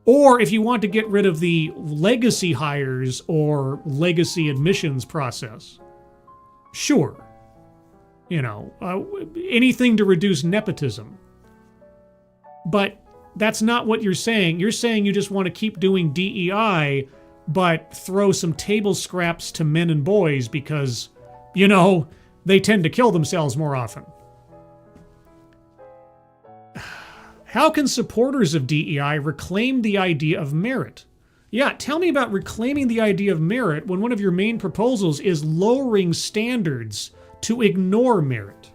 Or if you want to get rid of the legacy hires or legacy admissions process, sure. Anything to reduce nepotism. But that's not what you're saying. You're saying you just want to keep doing DEI, but throw some table scraps to men and boys because, they tend to kill themselves more often. How can supporters of DEI reclaim the idea of merit? Yeah, tell me about reclaiming the idea of merit when one of your main proposals is lowering standards to ignore merit.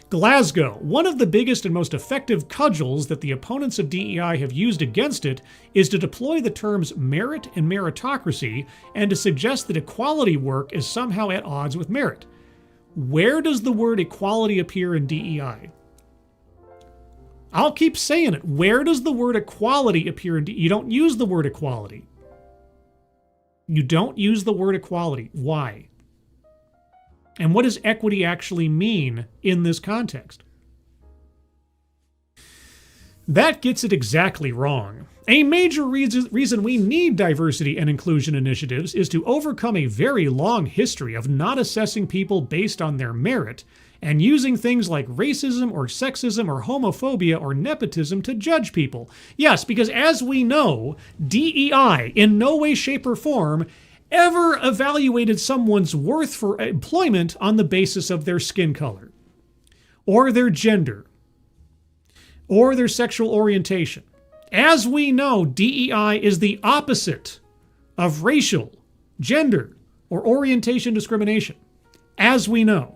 Glasgow, one of the biggest and most effective cudgels that the opponents of DEI have used against it is to deploy the terms merit and meritocracy and to suggest that equality work is somehow at odds with merit. Where does the word equality appear in DEI? I'll keep saying it. Where does the word equality appear in DEI? You don't use the word equality. You don't use the word equality. Why? And what does equity actually mean in this context? That gets it exactly wrong. A major reason we need diversity and inclusion initiatives is to overcome a very long history of not assessing people based on their merit and using things like racism or sexism or homophobia or nepotism to judge people. Yes, because as we know, DEI in no way, shape, or form ever evaluated someone's worth for employment on the basis of their skin color, or their gender, or their sexual orientation. As we know, DEI is the opposite of racial, gender, or orientation discrimination. As we know.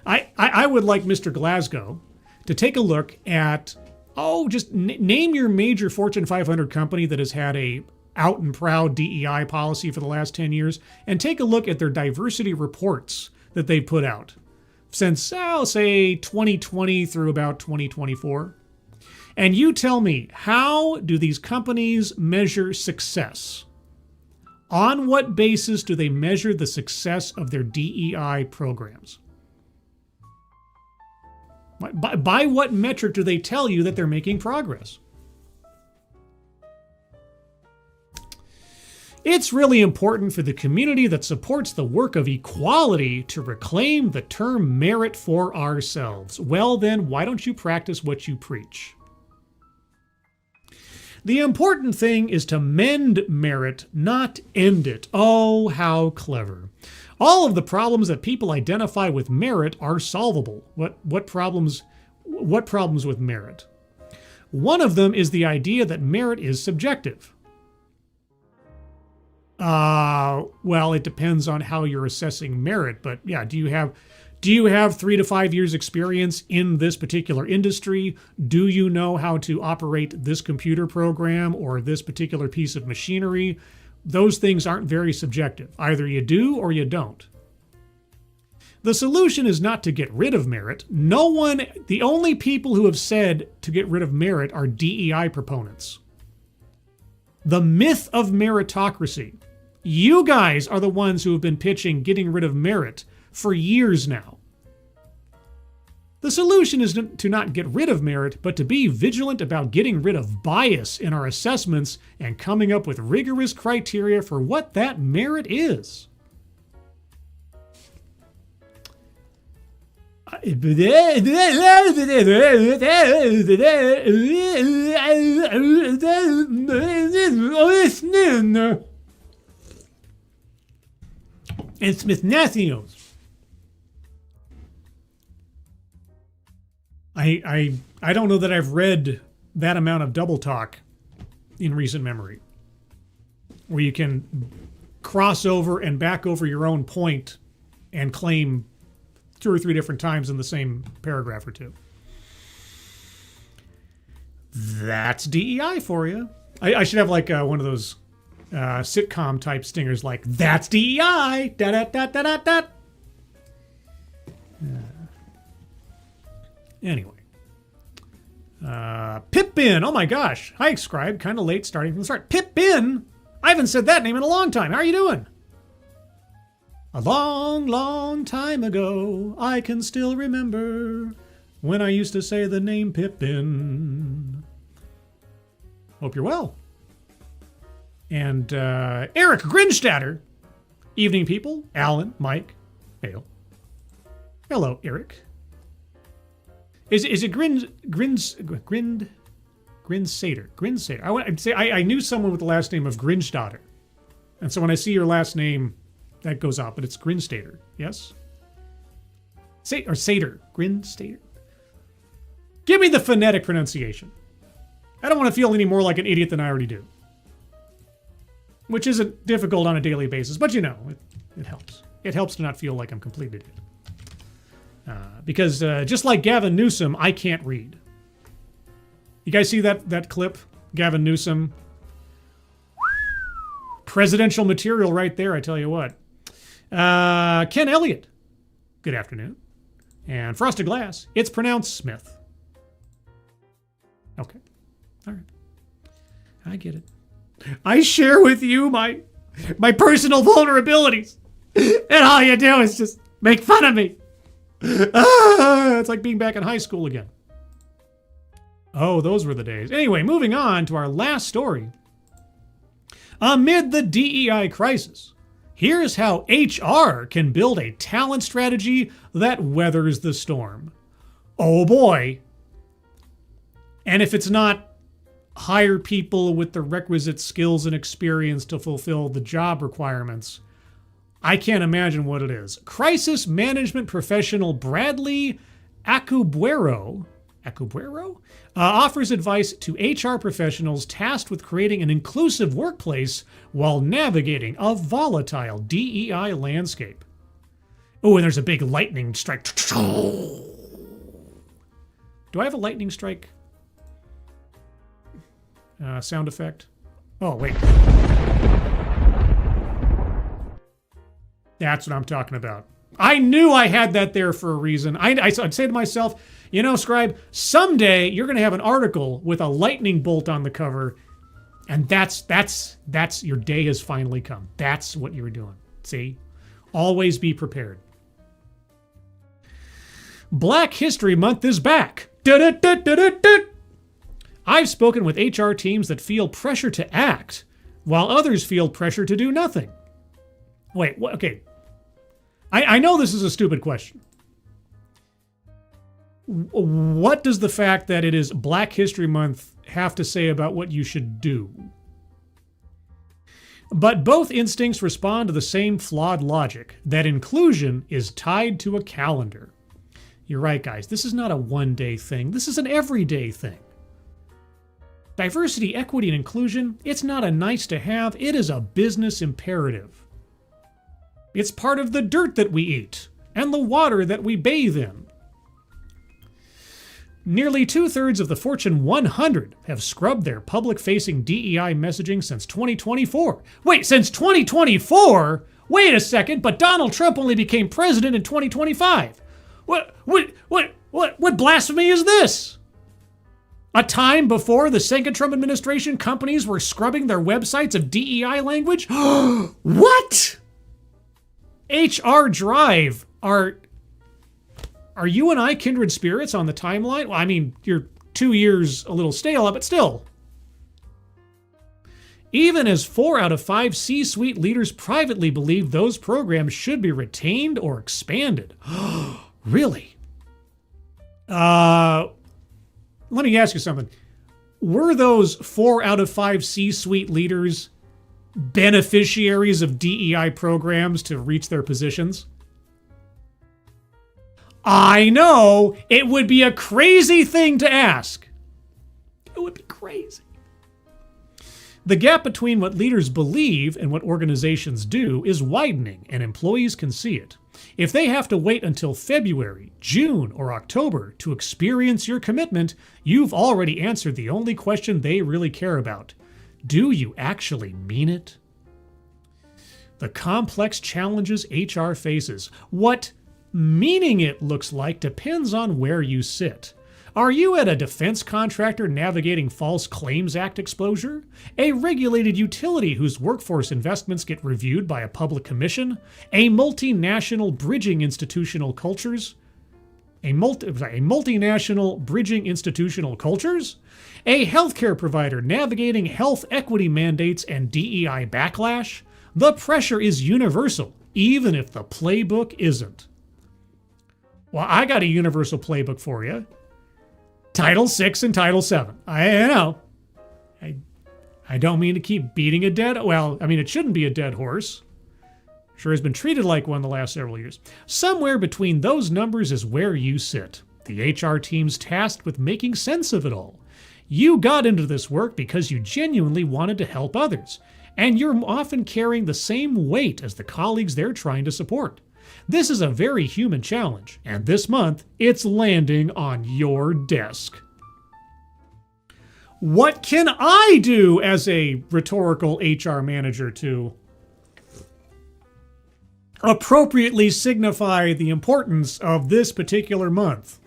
I would like Mr. Glasgow to take a look at, just name your major Fortune 500 company that has had a out and proud DEI policy for the last 10 years, and take a look at their diversity reports that they've put out since, I'll say, 2020 through about 2024. And you tell me, how do these companies measure success? On what basis do they measure the success of their DEI programs? By what metric do they tell you that they're making progress? It's really important for the community that supports the work of equality to reclaim the term merit for ourselves. Well then, why don't you practice what you preach? The important thing is to mend merit, not end it. Oh, how clever. All of the problems that people identify with merit are solvable. What problems with merit? One of them is the idea that merit is subjective. Well, it depends on how you're assessing merit, but yeah, do you have 3 to 5 years experience in this particular industry? Do you know how to operate this computer program or this particular piece of machinery? Those things aren't very subjective. Either you do or you don't. The solution is not to get rid of merit. The only people who have said to get rid of merit are DEI proponents. The myth of meritocracy. You guys are the ones who have been pitching getting rid of merit for years now. The solution is to not get rid of merit, but to be vigilant about getting rid of bias in our assessments and coming up with rigorous criteria for what that merit is. And Smith Nathaniels. I don't know that I've read that amount of double talk in recent memory, where you can cross over and back over your own point and claim 2 or 3 different times in the same paragraph or two. That's DEI for you. I should have like one of those sitcom type stingers like, that's DEI! Da da da da da da! Anyway. Pip-Bin! Oh my gosh! Hi, Scribe. Kind of late starting from the start. Pip-Bin! I haven't said that name in a long time. How are you doing? A long, long time ago, I can still remember when I used to say the name Pip-Bin. Hope you're well. And Eric Grinstatter. Evening, people. Alan, Mike, Hale. Hello, Eric. Is it Grinsader? I knew someone with the last name of Grinstatter. And so when I see your last name, that goes out, but it's Grinstater, yes? Sater. Grinstater. Give me the phonetic pronunciation. I don't want to feel any more like an idiot than I already do. Which isn't difficult on a daily basis, but you know, it helps. It helps to not feel like I'm complete idiot. Because just like Gavin Newsom, I can't read. You guys see that clip? Gavin Newsom. Presidential material right there, I tell you what. Ken Elliott. Good afternoon. And Frosted Glass. It's pronounced Smith. Okay. All right. I get it. I share with you my personal vulnerabilities. And all you do is just make fun of me. It's like being back in high school again. Oh, those were the days. Anyway, moving on to our last story. Amid the DEI crisis, here's how HR can build a talent strategy that weathers the storm. Oh boy. And if it's not hire people with the requisite skills and experience to fulfill the job requirements, I can't imagine what it is. Crisis management professional Bradley Acubuero offers advice to HR professionals tasked with creating an inclusive workplace while navigating a volatile DEI landscape. Oh, and there's a big lightning strike. Do I have a lightning strike sound effect? Oh, wait. That's what I'm talking about. I knew I had that there for a reason. I'd say to myself, you know, Scribe, someday you're going to have an article with a lightning bolt on the cover, And that's your day has finally come. That's what you're doing. See? Always be prepared. Black History Month is back. I've spoken with HR teams that feel pressure to act, while others feel pressure to do nothing. Wait, okay. I know this is a stupid question. What does the fact that it is Black History Month have to say about what you should do? But both instincts respond to the same flawed logic, that inclusion is tied to a calendar. You're right, guys. This is not a one-day thing. This is an everyday thing. Diversity, equity, and inclusion, it's not a nice to have. It is a business imperative. It's part of the dirt that we eat and the water that we bathe in. Nearly 2/3 of the Fortune 100 have scrubbed their public-facing DEI messaging since 2024. Wait, since 2024? Wait a second, but Donald Trump only became president in 2025. What blasphemy is this? A time before the second Trump administration, companies were scrubbing their websites of DEI language? What? HR Drive, are you and I kindred spirits on the timeline? Well, I mean, you're 2 years a little stale, but still. Even as 4 out of 5 C-suite leaders privately believe those programs should be retained or expanded. Really? Let me ask you something. Were those 4 out of 5 C-suite leaders beneficiaries of DEI programs to reach their positions? I know, it would be a crazy thing to ask. It would be crazy. The gap between what leaders believe and what organizations do is widening, and employees can see it. If they have to wait until February, June, or October to experience your commitment, you've already answered the only question they really care about. Do you actually mean it? The complex challenges HR faces. What meaning it looks like depends on where you sit. Are you at a defense contractor navigating False Claims Act exposure? A regulated utility whose workforce investments get reviewed by a public commission? A multinational bridging institutional cultures? A multinational bridging institutional cultures? A healthcare provider navigating health equity mandates and DEI backlash? The pressure is universal, even if the playbook isn't. Well, I got a universal playbook for you. Title 6 and Title 7. I know. I don't mean to keep beating a dead... Well, I mean, it shouldn't be a dead horse. Sure has been treated like one the last several years. Somewhere between those numbers is where you sit. The HR team's tasked with making sense of it all. You got into this work because you genuinely wanted to help others, and you're often carrying the same weight as the colleagues they're trying to support. This is a very human challenge, and this month, it's landing on your desk. What can I do as a rhetorical HR manager to appropriately signify the importance of this particular month?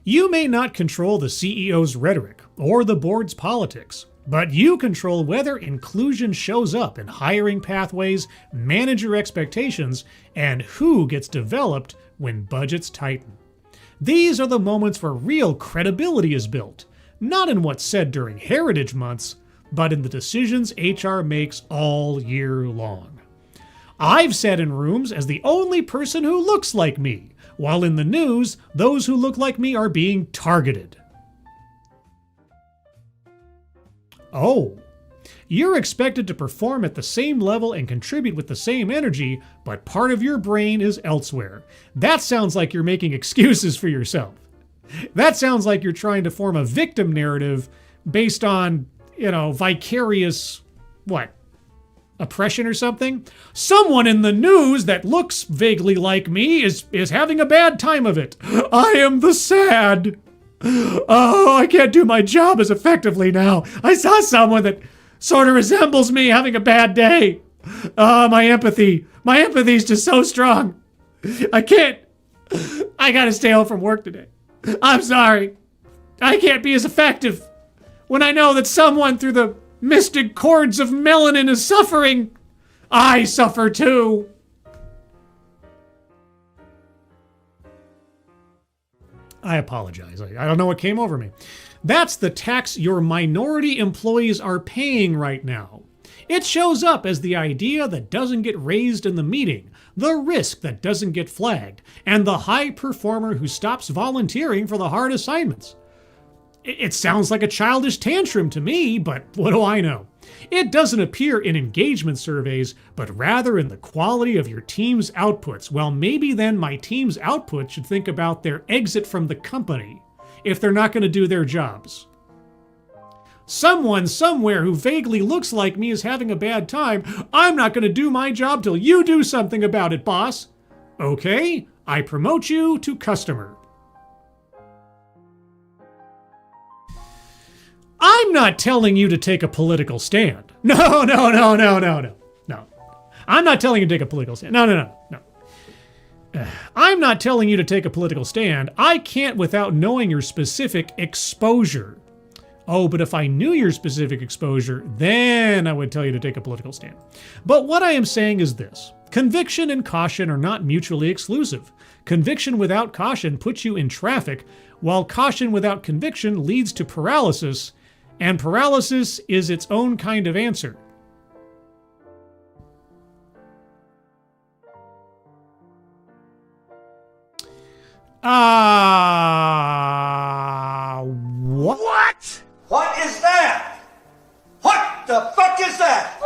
You may not control the CEO's rhetoric or the board's politics, but you control whether inclusion shows up in hiring pathways, manager expectations, and who gets developed when budgets tighten. These are the moments where real credibility is built, not in what's said during Heritage Months, but in the decisions HR makes all year long. I've sat in rooms as the only person who looks like me, while in the news, those who look like me are being targeted. Oh, you're expected to perform at the same level and contribute with the same energy, but part of your brain is elsewhere. That sounds like you're making excuses for yourself. That sounds like you're trying to form a victim narrative based on, vicarious, oppression or something? Someone in the news that looks vaguely like me is having a bad time of it. I am the sad. Oh, I can't do my job as effectively now. I saw someone that sort of resembles me having a bad day. Oh, my empathy's just so strong. I gotta stay home from work today. I'm sorry. I can't be as effective. when I know that someone through the mystic chords of melanin is suffering, I suffer too. I apologize. I don't know what came over me. That's the tax your minority employees are paying right now. It shows up as the idea that doesn't get raised in the meeting, the risk that doesn't get flagged, and the high performer who stops volunteering for the hard assignments. It sounds like a childish tantrum to me, but what do I know? It doesn't appear in engagement surveys, but rather in the quality of your team's outputs. Well, maybe then my team's output should think about their exit from the company if they're not going to do their jobs. Someone somewhere who vaguely looks like me is having a bad time. I'm not going to do my job till you do something about it, boss. Okay, I promote you to customer. I'm not telling you to take a political stand. No. I'm not telling you to take a political stand. No. I'm not telling you to take a political stand. I can't without knowing your specific exposure. Oh, but if I knew your specific exposure, then I would tell you to take a political stand. But what I am saying is this. Conviction and caution are not mutually exclusive. Conviction without caution puts you in traffic, while caution without conviction leads to paralysis, and paralysis is its own kind of answer. What? What is that? What the fuck is that?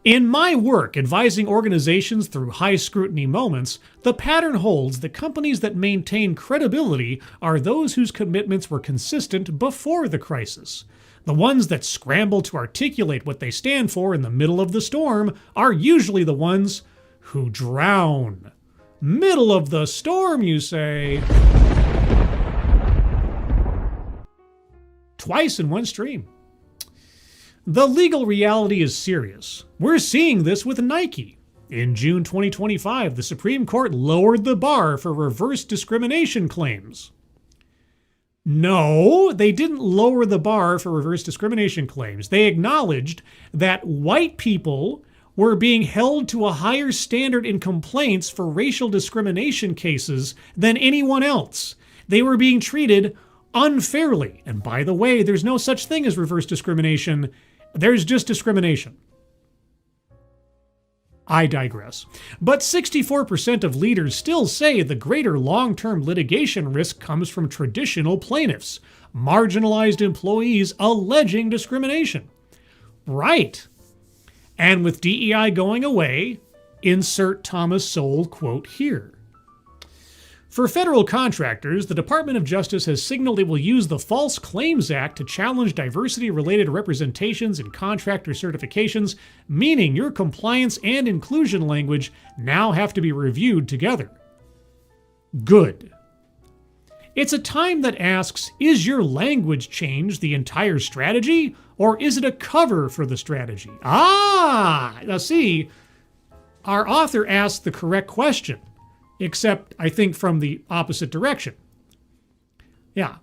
In my work advising organizations through high scrutiny moments, the pattern holds that companies that maintain credibility are those whose commitments were consistent before the crisis. The ones that scramble to articulate what they stand for in the middle of the storm are usually the ones who drown. Middle of the storm, you say? Twice in one stream. The legal reality is serious. We're seeing this with Nike. In June 2025, the Supreme Court lowered the bar for reverse discrimination claims. No, they didn't lower the bar for reverse discrimination claims. They acknowledged that white people were being held to a higher standard in complaints for racial discrimination cases than anyone else. They were being treated unfairly. And by the way, there's no such thing as reverse discrimination. There's just discrimination. I digress. But 64% of leaders still say the greater long-term litigation risk comes from traditional plaintiffs, marginalized employees alleging discrimination. Right. And with DEI going away, insert Thomas Sowell quote here. For federal contractors, the Department of Justice has signaled it will use the False Claims Act to challenge diversity-related representations in contractor certifications, meaning your compliance and inclusion language now have to be reviewed together. Good. It's a time that asks, is your language change the entire strategy, or is it a cover for the strategy? Now see, our author asked the correct question. Except, I think, from the opposite direction. Yeah.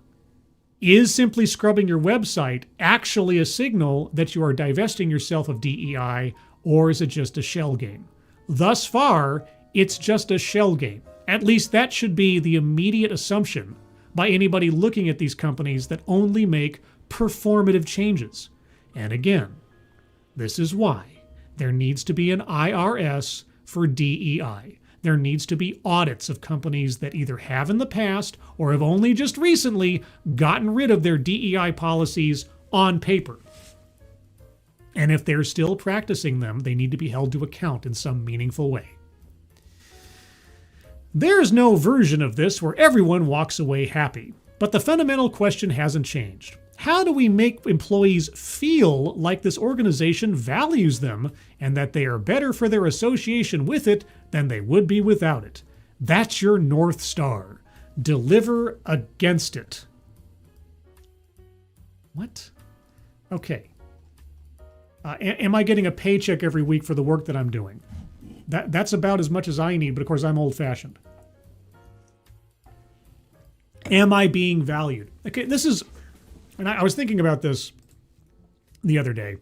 Is simply scrubbing your website actually a signal that you are divesting yourself of DEI, or is it just a shell game? Thus far, it's just a shell game. At least that should be the immediate assumption by anybody looking at these companies that only make performative changes. And again, this is why there needs to be an IRS for DEI. There needs to be audits of companies that either have in the past or have only just recently gotten rid of their DEI policies on paper. And if they're still practicing them, they need to be held to account in some meaningful way. There's no version of this where everyone walks away happy, but the fundamental question hasn't changed. How do we make employees feel like this organization values them and that they are better for their association with it than they would be without it? That's your North Star. Deliver against it. What? Okay. Am I getting a paycheck every week for the work that I'm doing? That's about as much as I need, but of course I'm old-fashioned. Am I being valued? Okay, this is, and I was thinking about this the other day.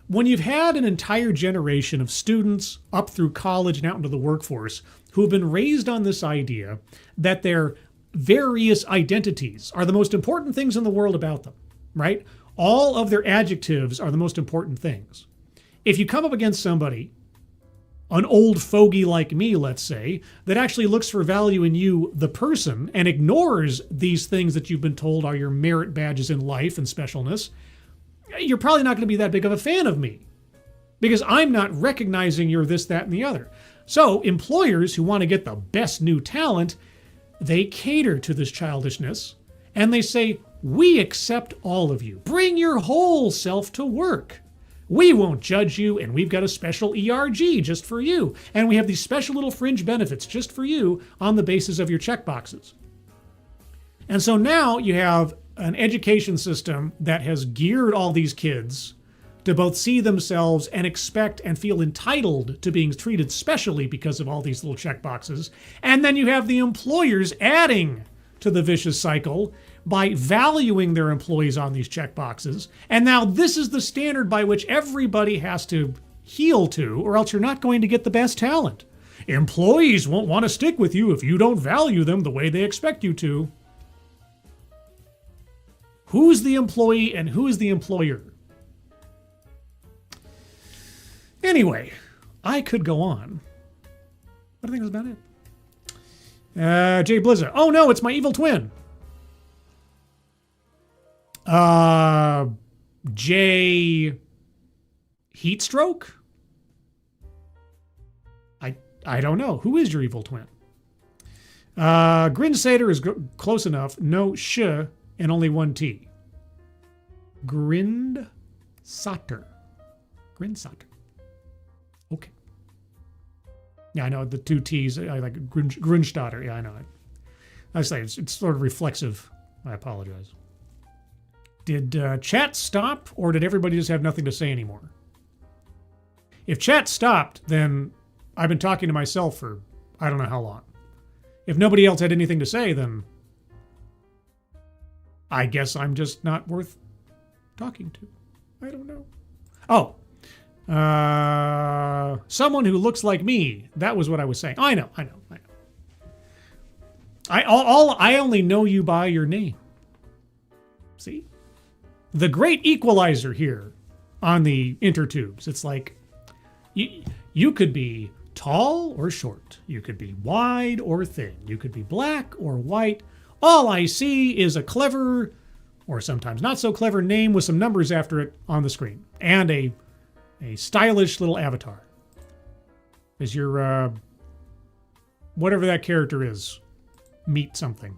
When you've had an entire generation of students up through college and out into the workforce who have been raised on this idea that their various identities are the most important things in the world about them, right? All of their adjectives are the most important things. If you come up against somebody, an old fogey like me, let's say, that actually looks for value in you, the person, and ignores these things that you've been told are your merit badges in life and specialness, you're probably not going to be that big of a fan of me because I'm not recognizing you're this, that, and the other. So employers who want to get the best new talent, they cater to this childishness and they say, we accept all of you. Bring your whole self to work. We won't judge you, and we've got a special ERG just for you. And we have these special little fringe benefits just for you on the basis of your checkboxes. And so now you have an education system that has geared all these kids to both see themselves and expect and feel entitled to being treated specially because of all these little checkboxes. And then you have the employers adding to the vicious cycle by valuing their employees on these checkboxes. And now this is the standard by which everybody has to heel to, or else you're not going to get the best talent. Employees won't want to stick with you if you don't value them the way they expect you to. Who's the employee and who is the employer? Anyway, I could go on, but I think that's about it. Jay Blizza. Oh no, it's my evil twin. Jay Heatstroke? I don't know. Who is your evil twin? Grinsader is close enough. No sh and only one T. Grindsatter. Grinsatter. Okay. Yeah, I know the two T's. I like Grunstatter. Yeah, I know. I say it's sort of reflexive. I apologize. Did chat stop, or did everybody just have nothing to say anymore? If chat stopped, then I've been talking to myself for I don't know how long. If nobody else had anything to say, then I guess I'm just not worth talking to. I don't know. Oh, someone who looks like me. That was what I was saying. I know. I only know you by your name. See? The great equalizer here on the intertubes. It's like you could be tall or short. You could be wide or thin. You could be black or white. All I see is a clever, or sometimes not so clever, name with some numbers after it on the screen. And a stylish little avatar. Is your, whatever that character is, meat something.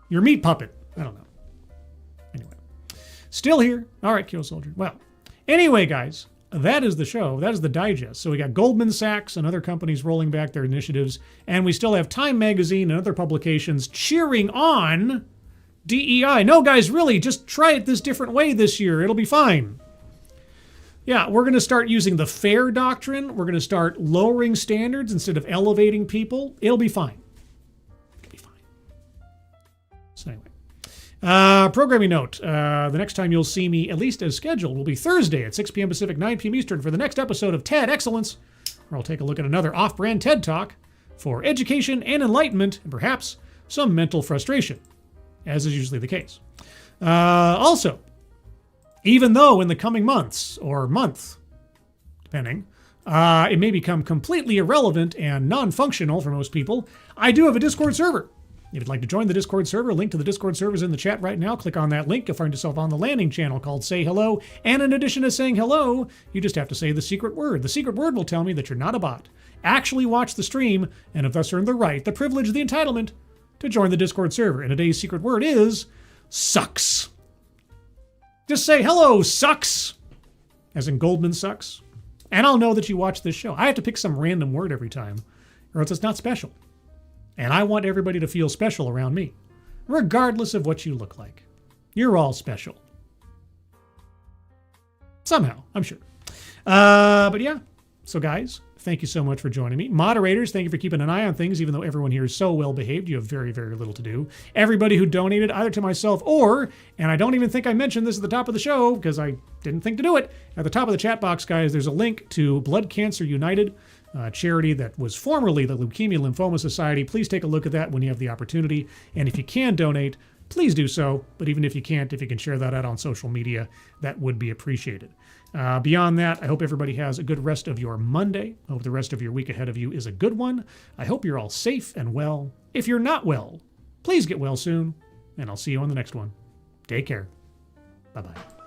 Your meat puppet. I don't know. Anyway. Still here. All right, Kill Soldier. Well, anyway, guys, that is the show. That is the digest. So we got Goldman Sachs and other companies rolling back their initiatives, and we still have Time Magazine and other publications cheering on D.E.I. No, guys, really, just try it this different way this year. It'll be fine. Yeah, we're going to start using the FAIR doctrine. We're going to start lowering standards instead of elevating people. It'll be fine. It'll be fine. So anyway. Programming note, the next time you'll see me, at least as scheduled, will be Thursday at 6 p.m. Pacific, 9 p.m. Eastern for the next episode of TED Excellence, where I'll take a look at another off-brand TED Talk for education and enlightenment, and perhaps some mental frustration, as is usually the case. Also, even though in the coming months, or month, depending, it may become completely irrelevant and non-functional for most people, I do have a Discord server. If you'd like to join the Discord server, link to the Discord server is in the chat right now. Click on that link. You'll find yourself on the landing channel called Say Hello. And in addition to saying hello, you just have to say the secret word. The secret word will tell me that you're not a bot. Actually watch the stream and have thus earned the right, the privilege, the entitlement to join the Discord server. And today's secret word is sucks. Just say hello, sucks, as in Goldman sucks. And I'll know that you watch this show. I have to pick some random word every time, or else it's not special. And I want everybody to feel special around me, regardless of what you look like. You're all special. Somehow, I'm sure. But yeah, so guys, thank you so much for joining me. Moderators, thank you for keeping an eye on things, even though everyone here is so well behaved. You have very, very little to do. Everybody who donated, either to myself or, and I don't even think I mentioned this at the top of the show because I didn't think to do it, at the top of the chat box, guys, there's a link to Blood Cancer United, a charity that was formerly the Leukemia Lymphoma Society. Please take a look at that when you have the opportunity. And if you can donate, please do so. But even if you can't, if you can share that out on social media, that would be appreciated. Beyond that, I hope everybody has a good rest of your Monday. I hope the rest of your week ahead of you is a good one. I hope you're all safe and well. If you're not well, please get well soon. And I'll see you on the next one. Take care. Bye-bye.